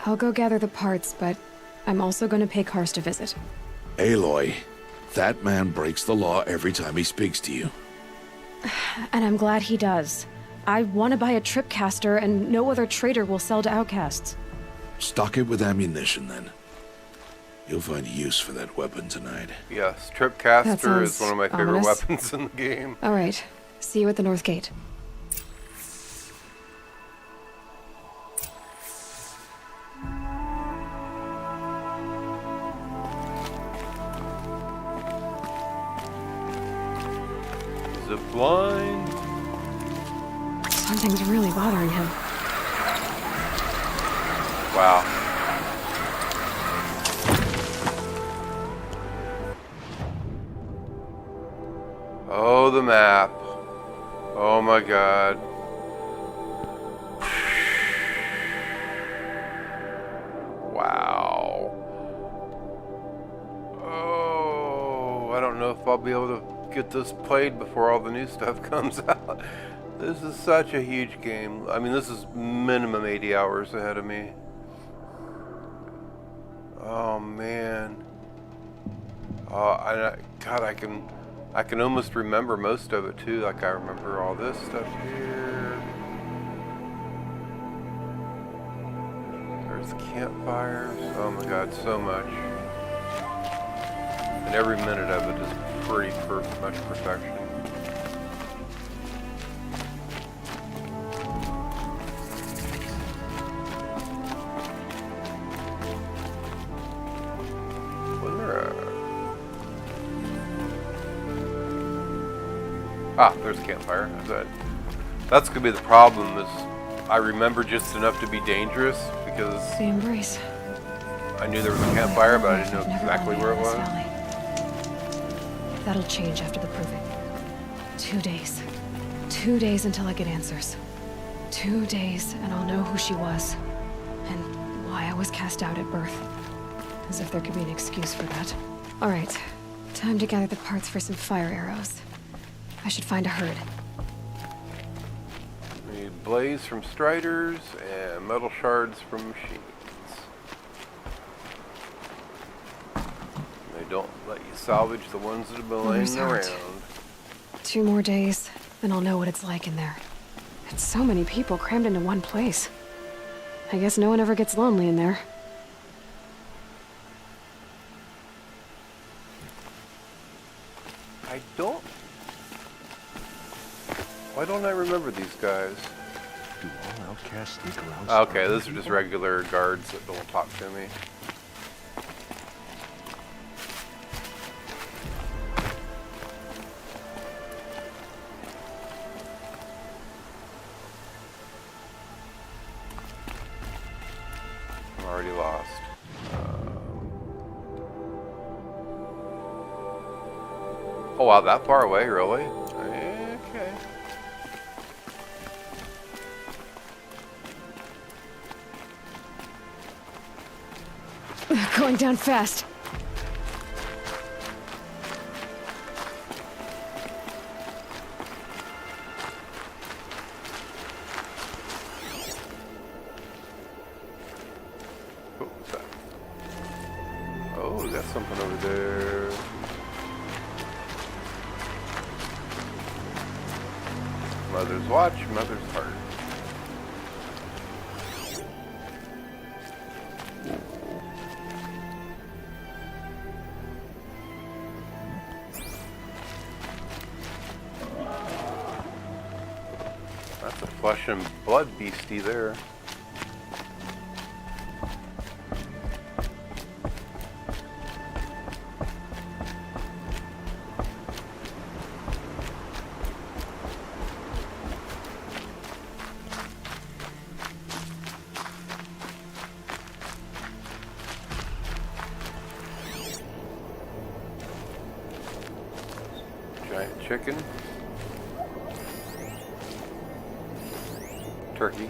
I'll go gather the parts, but I'm also going to pay Karst a visit. Aloy, that man breaks the law every time he speaks to you. And I'm glad he does. I want to buy a tripcaster, and no other trader will sell to outcasts. Stock it with ammunition, then. You'll find use for that weapon tonight. Yes, Tripcaster is one of my favorite ominous. weapons in the game. All right. See you at the North Gate. Zip line. Something's really bothering him. Wow. Oh, the map. Oh my god. Wow. Oh, I don't know if I'll be able to get this played before all the new stuff comes out. This is such a huge game. I mean, this is minimum 80 hours ahead of me. Oh man. God, I can almost remember most of it too. Like I remember all this stuff here. There's campfires. Oh my god, so much. And every minute of it is pretty much perfection. Ah, there's a campfire. That's gonna be the problem. Is I remember just enough to be dangerous because The Embrace. I knew there was a campfire, but I didn't know exactly where it was. That'll change after the proving. 2 days. 2 days until I get answers. 2 days, and I'll know who she was, and why I was cast out at birth. As if there could be an excuse for that. All right, time to gather the parts for some fire arrows. I should find a herd. We need blaze from striders and metal shards from machines. They don't let you salvage the ones that have been laying around. 2 more days, then I'll know what it's like in there. It's so many people crammed into one place. I guess no one ever gets lonely in there. Why don't I remember these guys? Do all outcasts sneak around? Okay, those are just regular guards that don't talk to me. I'm already lost. Oh wow, that far away, really? Okay. Going down fast. What's that? Oh, we got something over there. Mother's watch, mother's heart. Flesh and blood beastie there. Giant chicken. Turkey.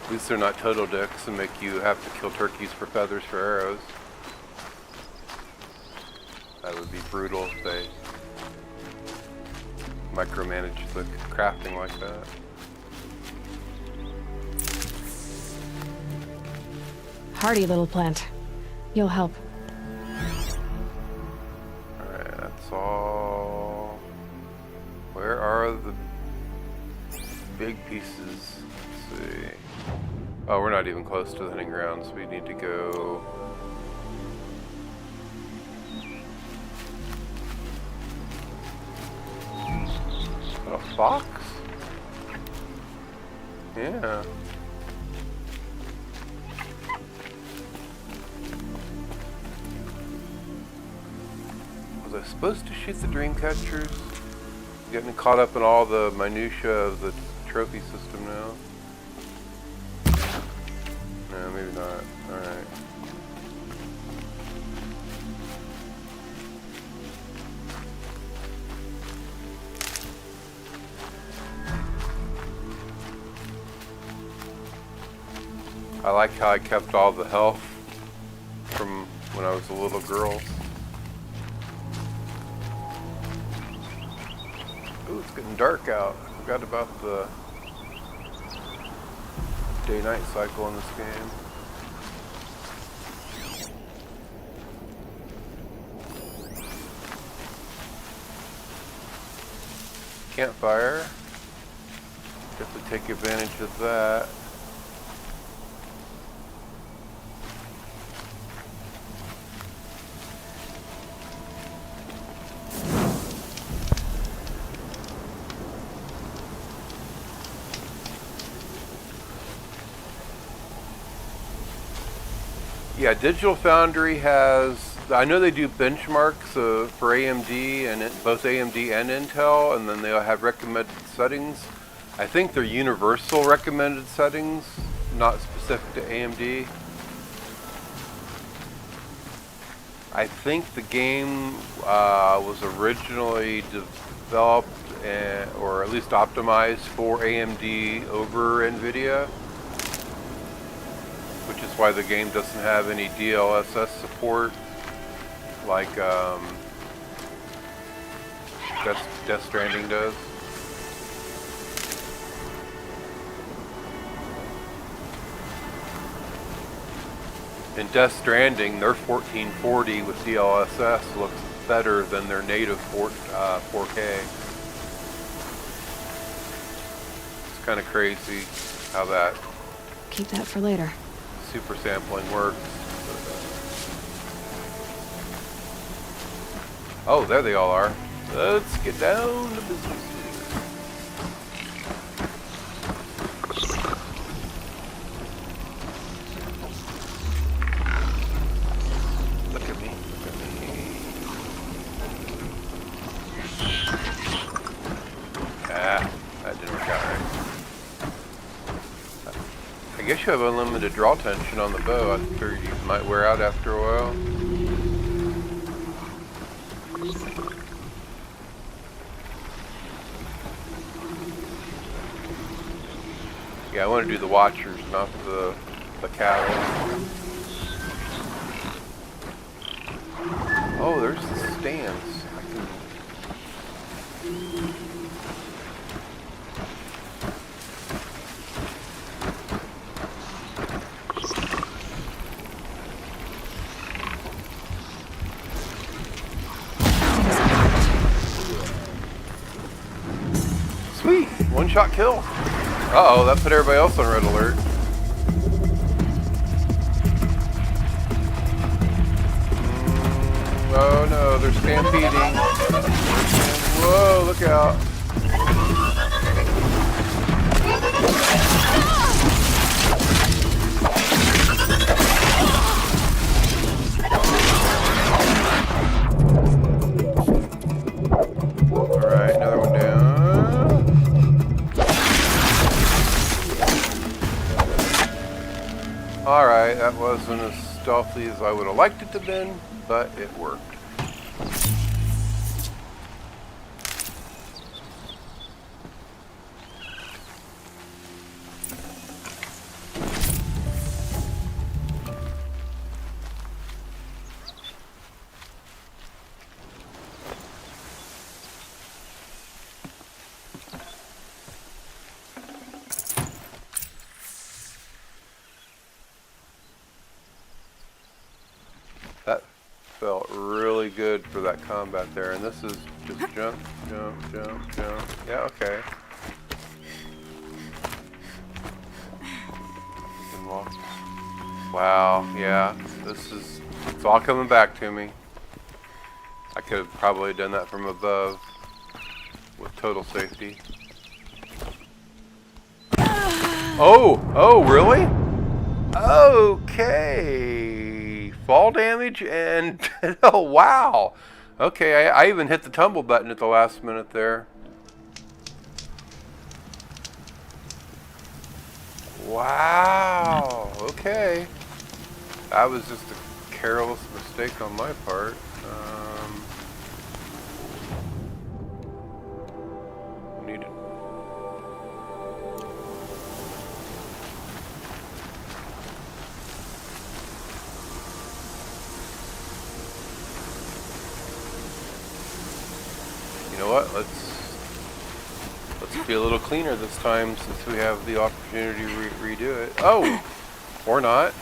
At least they're not total dicks and make you have to kill turkeys for feathers for arrows. That would be brutal if they micromanage the crafting like that. Hardy little plant. You'll help. Alright, that's all. Where are the big pieces? Let's see. Oh, we're not even close to the hunting grounds. We need to go. A fox? Yeah. Was I supposed to shoot the dream catchers? Getting caught up in all the minutia of the trophy system now. No, maybe not. Alright. I like how I kept all the health from when I was a little girl. Ooh, it's getting dark out. I forgot about the day-night cycle in this game. Campfire. Definitely take advantage of that. Yeah, Digital Foundry has, I know they do benchmarks for AMD and both AMD and Intel, and then they'll have recommended settings. I think they're universal recommended settings, not specific to AMD. I think the game was originally developed or at least optimized for AMD over NVIDIA, which is why the game doesn't have any DLSS support like Death Stranding does. In Death Stranding, their 1440 with DLSS looks better than their native 4K. It's kind of crazy how that Keep that for later. super sampling works. Oh, there they all are. Let's get down to business. Look at me. Look at me. Ah, that didn't work out right. I guess you have unlimited draw tension on the bow. I figured you might wear out after a while. Yeah, I want to do the Watchers, not the cattle. Oh, there's the stands. Sweet! One-shot kill. Uh-oh, that put everybody else on red alert. Oh no, they're stampeding. Whoa, look out. Alright, another one down. Alright, that wasn't as stealthy as I would have liked it to have been, but it worked. That felt really good for that combat there, and this is just jump, jump, jump, jump. Yeah, okay. You can walk. Wow, yeah, it's all coming back to me. I could have probably done that from above with total safety. Oh, really? Okay. Fall damage and oh wow. Okay, I even hit the tumble button at the last minute there. Wow. Okay. That was just a careless mistake on my part. Need it. You know what? Let's be a little cleaner this time since we have the opportunity to redo it. Oh, or not.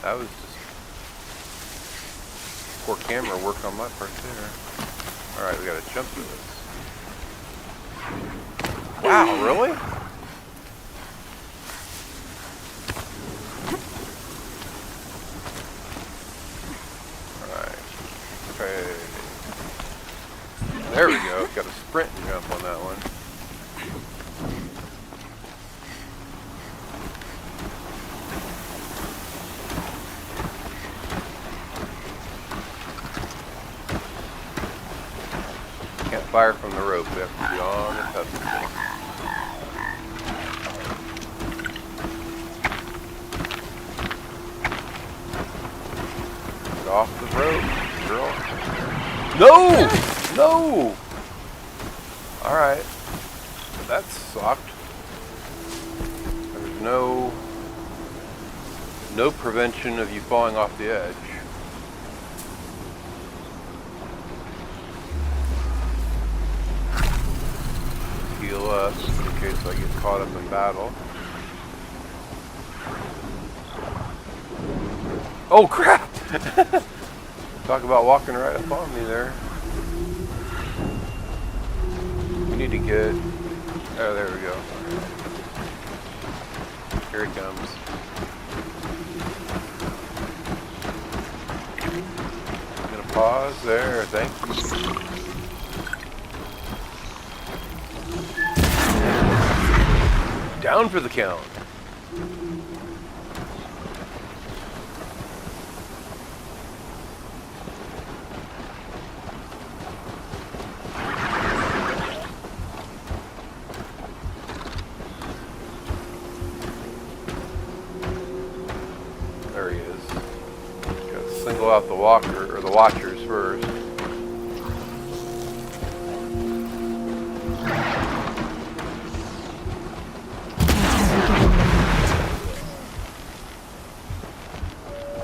That was just poor camera work on my part there. All right, we got to jump to this. Wow, really? All right. Okay. There we go. Got a sprint and jump on that one. Can't fire from the rope. We have to be on the pedestal. Get off the rope, girl. No! No! Alright. That sucked. There's no prevention of you falling off the edge. Heal up in case I get caught up in battle. Oh crap! Talk about walking right up on me there. We need to get... Oh, there we go. Here he comes. I'm gonna pause there, thank you. Down for the count. There he is. Gotta single out the walker or the watchers first.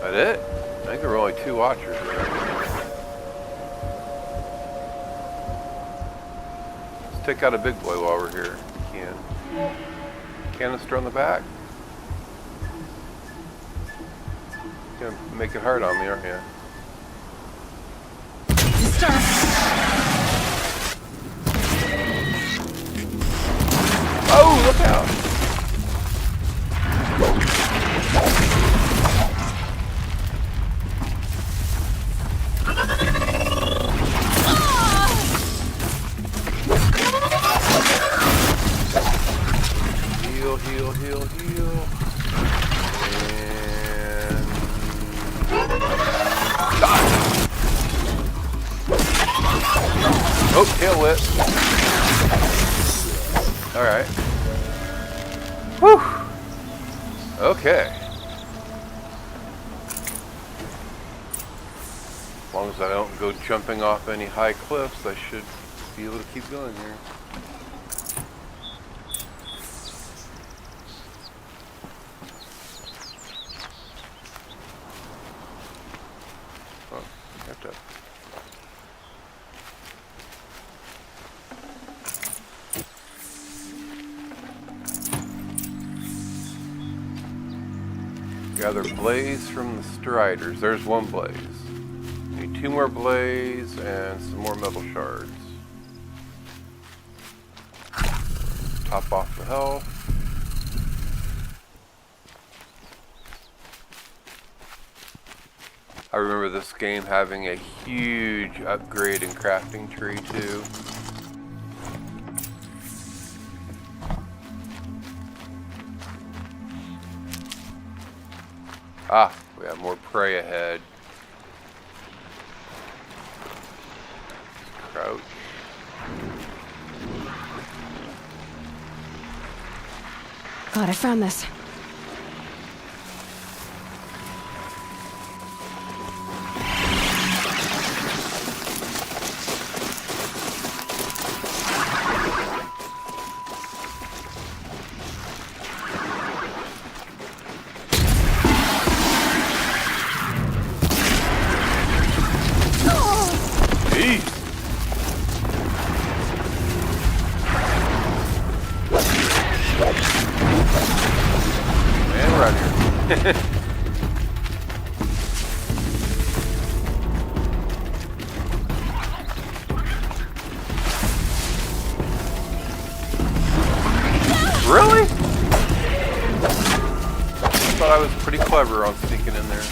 That it? I think there were only 2 watchers there. Let's take out a big boy while we're here. Can. Canister on the back. You're gonna make it hard on me, aren't you? Oh, look out! heal, heal, heal, heal. And... dodge! Oh, tail whip. Alright. Whew! Okay. As long as I don't go jumping off any high cliffs, I should be able to keep going here. Oh, have to. Gather blaze from the striders. There's one blaze. Need 2 more blaze and some more metal shards. Top off the health. I remember this game having a huge upgrade in crafting tree too. Ah, we have more prey ahead. Crouch. God, I found this. Really? I thought I was pretty clever on sneaking in there.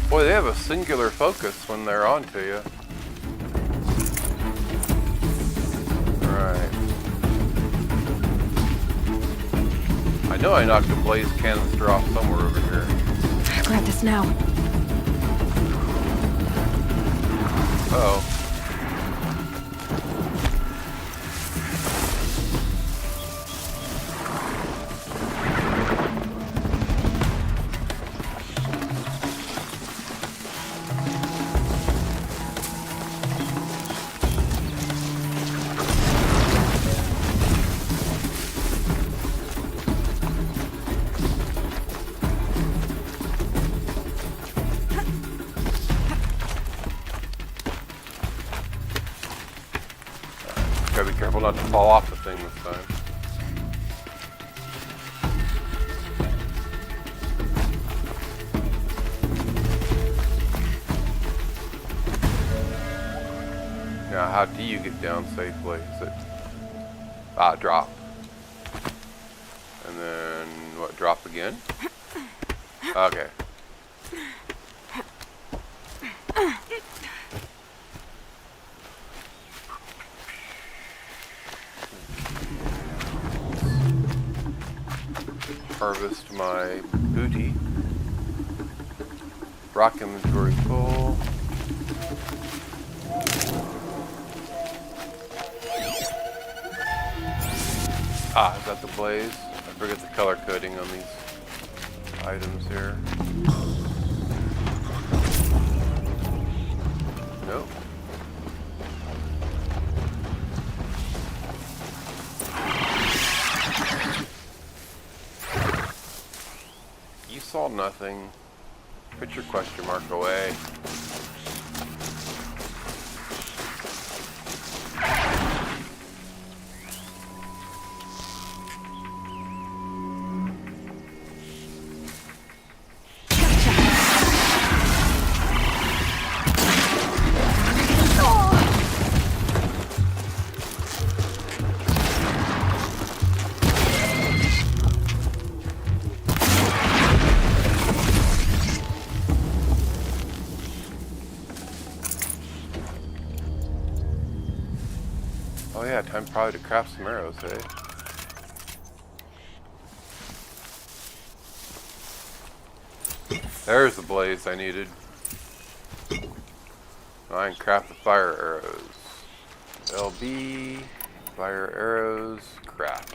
Boy, they have a singular focus when they're onto you. Alright. I know I knocked a blaze canister off somewhere over here. Grab this now. Uh-oh. Gotta be careful not to fall off the thing this time. Now, how do you get down safely? Is it... drop. And then, what, drop again? Okay. Harvest my booty. Rock inventory full. Ah, is that the blaze? I forget the color coding on these items here. Nope. You saw nothing. Put your question mark away. yeah, time probably to craft some arrows, eh? There's the blaze I needed. I can craft the fire arrows. LB, fire arrows, craft.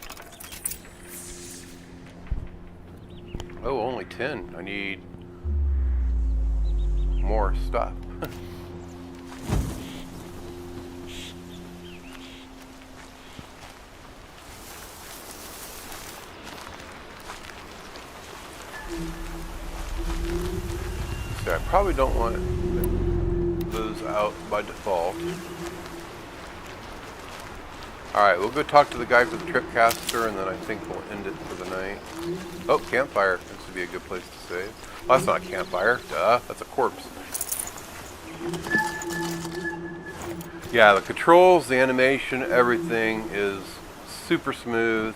Oh, only 10. I need more stuff. So I probably don't want those out by default. Alright, we'll go talk to the guy for the tripcaster, and then I think we'll end it for the night. Oh, campfire. This would be a good place to save. Well, that's not a campfire. Duh, that's a corpse. Yeah, the controls, the animation, everything is super smooth.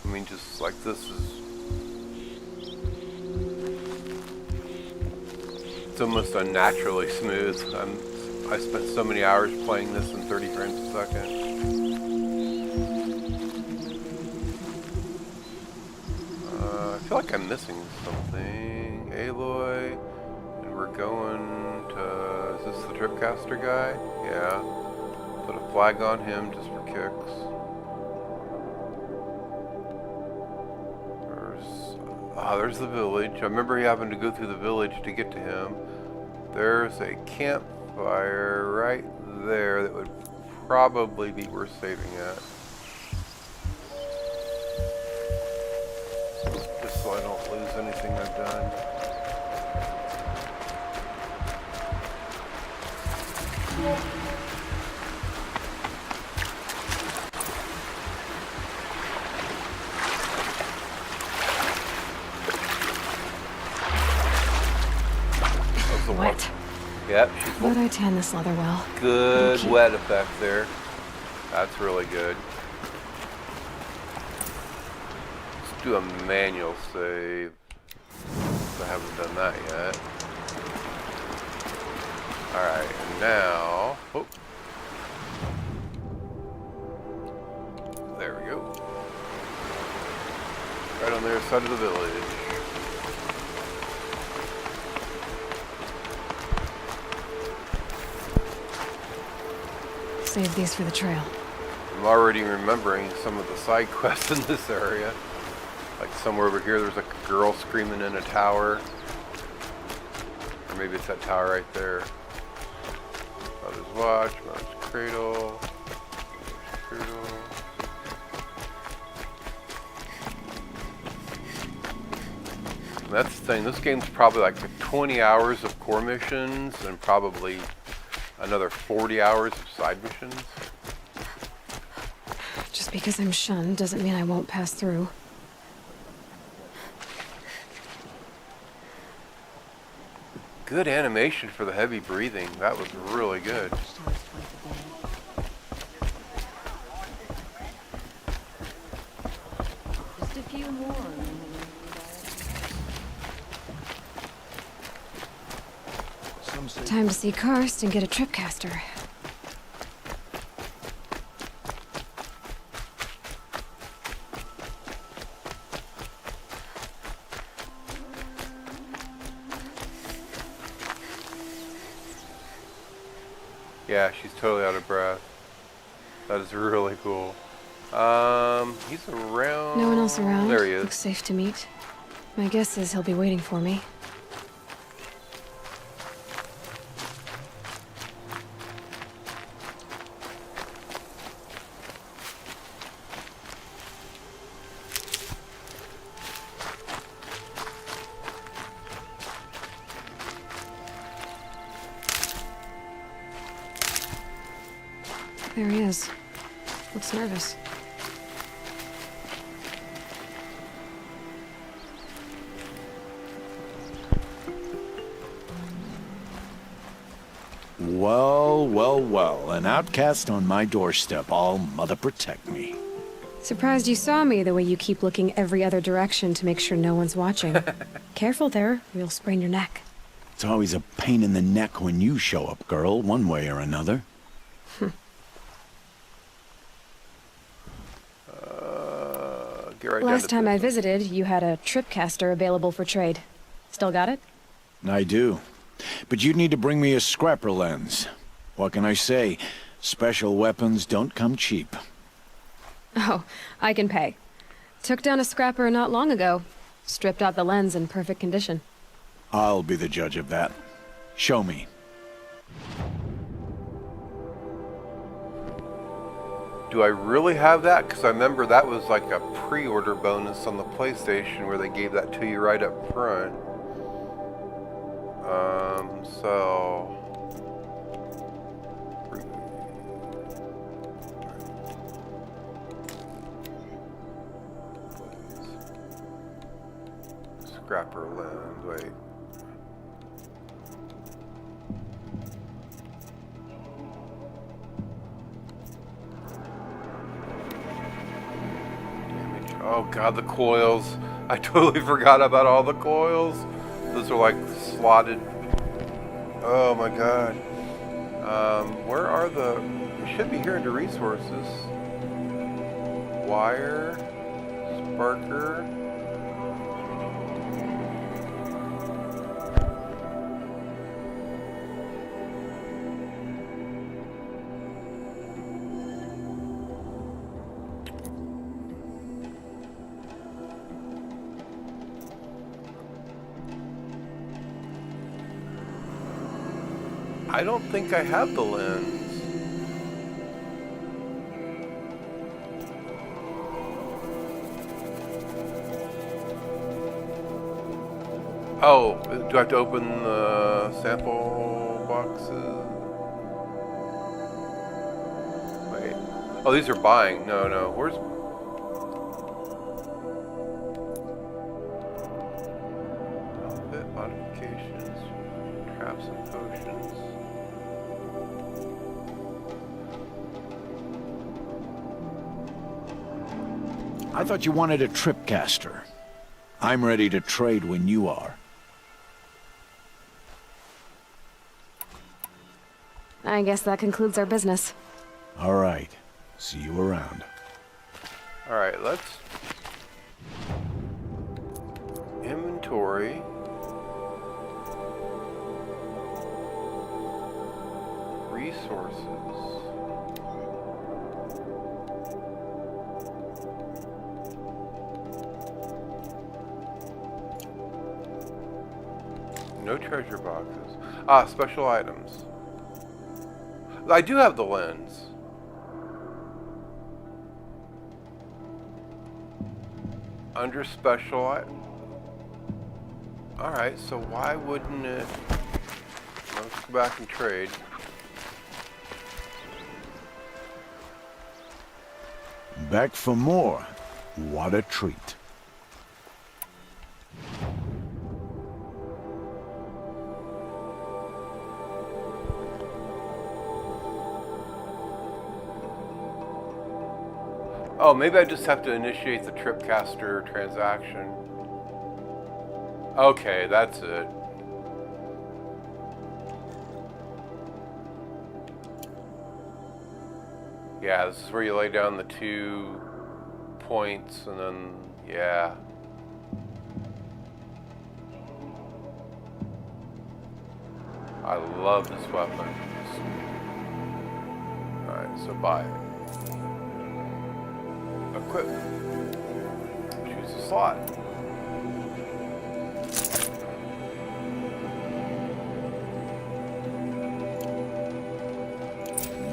I mean, just like this is... It's almost unnaturally smooth. I spent so many hours playing this in 30 frames a second. I feel like I'm missing something. Aloy, and we're going to... Is this the tripcaster guy? Yeah. Put a flag on him just for kicks. There's the village. I remember having to go through the village to get to him. There's a campfire right there that would probably be worth saving at. Just so I don't lose anything I've done. Wet. Yep, she's But I tan this leather well. Good wet effect there. That's really good. Let's do a manual save. I haven't done that yet. Alright, and now... Oh. There we go. Right on the other side of the village. Save these for the trail. I'm already remembering some of the side quests in this area. Like somewhere over here there's like a girl screaming in a tower. Or maybe it's that tower right there. Mother's Watch, Mother's Cradle. Mother's Cradle. And that's the thing, this game's probably like 20 hours of core missions and probably another 40 hours of side missions. Just because I'm shunned doesn't mean I won't pass through. Good animation for the heavy breathing. That was really good. Just a few more. Time to see Karst and get a tripcaster. Yeah, she's totally out of breath. That is really cool. He's around. No one else around. There he is. Looks safe to meet. My guess is he'll be waiting for me. There he is. Looks nervous. Well, well, well. An outcast on my doorstep. All mother protect me. Surprised you saw me the way you keep looking every other direction to make sure no one's watching. Careful there, or you'll sprain your neck. It's always a pain in the neck when you show up, girl, one way or another. Get right Last time I visited, you had a tripcaster available for trade. Still got it? I do. But you'd need to bring me a scrapper lens. What can I say? Special weapons don't come cheap. Oh, I can pay. Took down a scrapper not long ago. Stripped out the lens in perfect condition. I'll be the judge of that. Show me. Do I really have that? Because I remember that was like a pre-order bonus on the PlayStation where they gave that to you right up front. So... Scrapper lens, wait. Oh god, the coils. I totally forgot about all the coils. Those are like slotted. Oh my god. Where are the... It should be here under resources. Wire. Sparker. I don't think I have the lens. Oh, do I have to open the sample boxes? Wait. Oh, these are buying. No, no. Where's... Outfit modifications, traps and potions. I thought you wanted a tripcaster. I'm ready to trade when you are. I guess that concludes our business. All right. See you around. All right, let's... Inventory. Resources. No treasure boxes. Ah, special items. I do have the lens. Under special item. Alright, so why wouldn't it... Let's go back and trade. Back for more. What a treat. Oh, maybe I just have to initiate the tripcaster transaction. Okay, that's it. Yeah, this is where you lay down the 2 points and then, yeah. I love this weapon. Alright, so buy it. Equip. Choose a slot.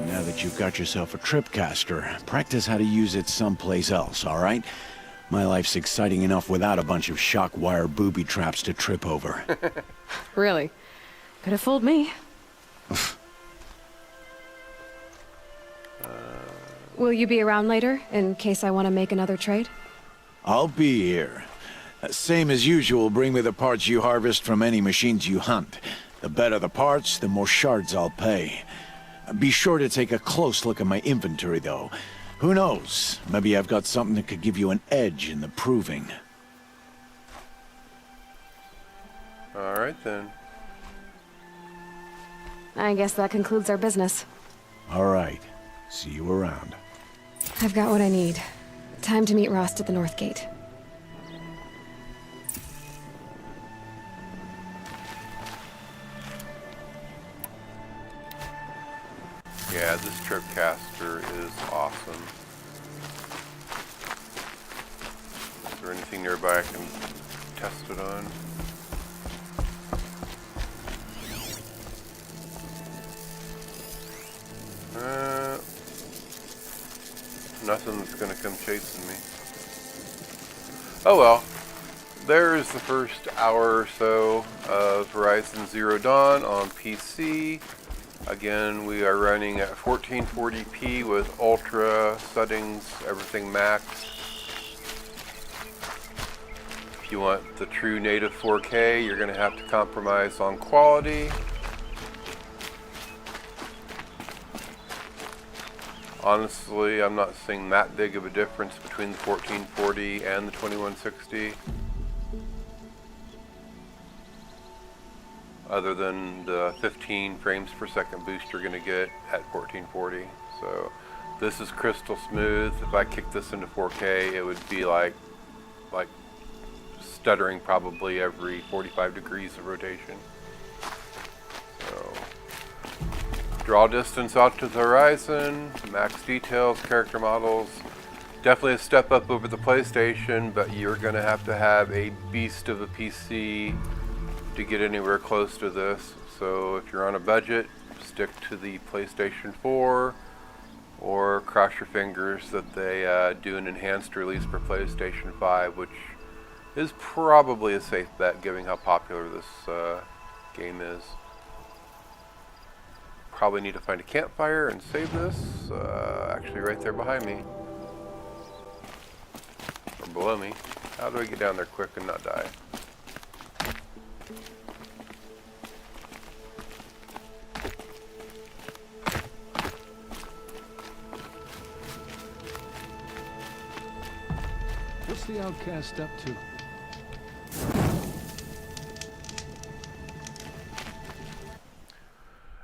Now that you've got yourself a tripcaster, practice how to use it someplace else, all right? My life's exciting enough without a bunch of shock wire booby traps to trip over. Really? Could have fooled me. Will you be around later, in case I want to make another trade? I'll be here. Same as usual, bring me the parts you harvest from any machines you hunt. The better the parts, the more shards I'll pay. Be sure to take a close look at my inventory, though. Who knows? Maybe I've got something that could give you an edge in the proving. Alright then. I guess that concludes our business. Alright. See you around. I've got what I need. Time to meet Rost at the North Gate. Yeah, this Tripcaster is awesome. Is there anything nearby I can test it on? Nothing that's gonna come chasing me. Oh well. There's the first hour or so of Horizon Zero Dawn on PC. Again, we are running at 1440p with ultra settings, everything maxed. If you want the true native 4K, you're going to have to compromise on quality. Honestly, I'm not seeing that big of a difference between the 1440 and the 2160. Other than the 15 frames per second boost you're going to get at 1440. So this is crystal smooth. If I kick this into 4K, it would be like stuttering probably every 45 degrees of rotation. So draw distance out to the horizon, max details, character models. Definitely a step up over the PlayStation, but you're going to have a beast of a PC to get anywhere close to this. So if you're on a budget, stick to the PlayStation 4 or cross your fingers that they do an enhanced release for PlayStation 5, which is probably a safe bet given how popular this game is. Probably need to find a campfire and save this. Actually right there behind me. Or below me. How do I get down there quick and not die? What's the outcast up to?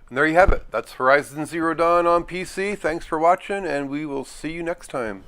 And there you have it. That's Horizon Zero Dawn on PC. Thanks for watching, and we will see you next time.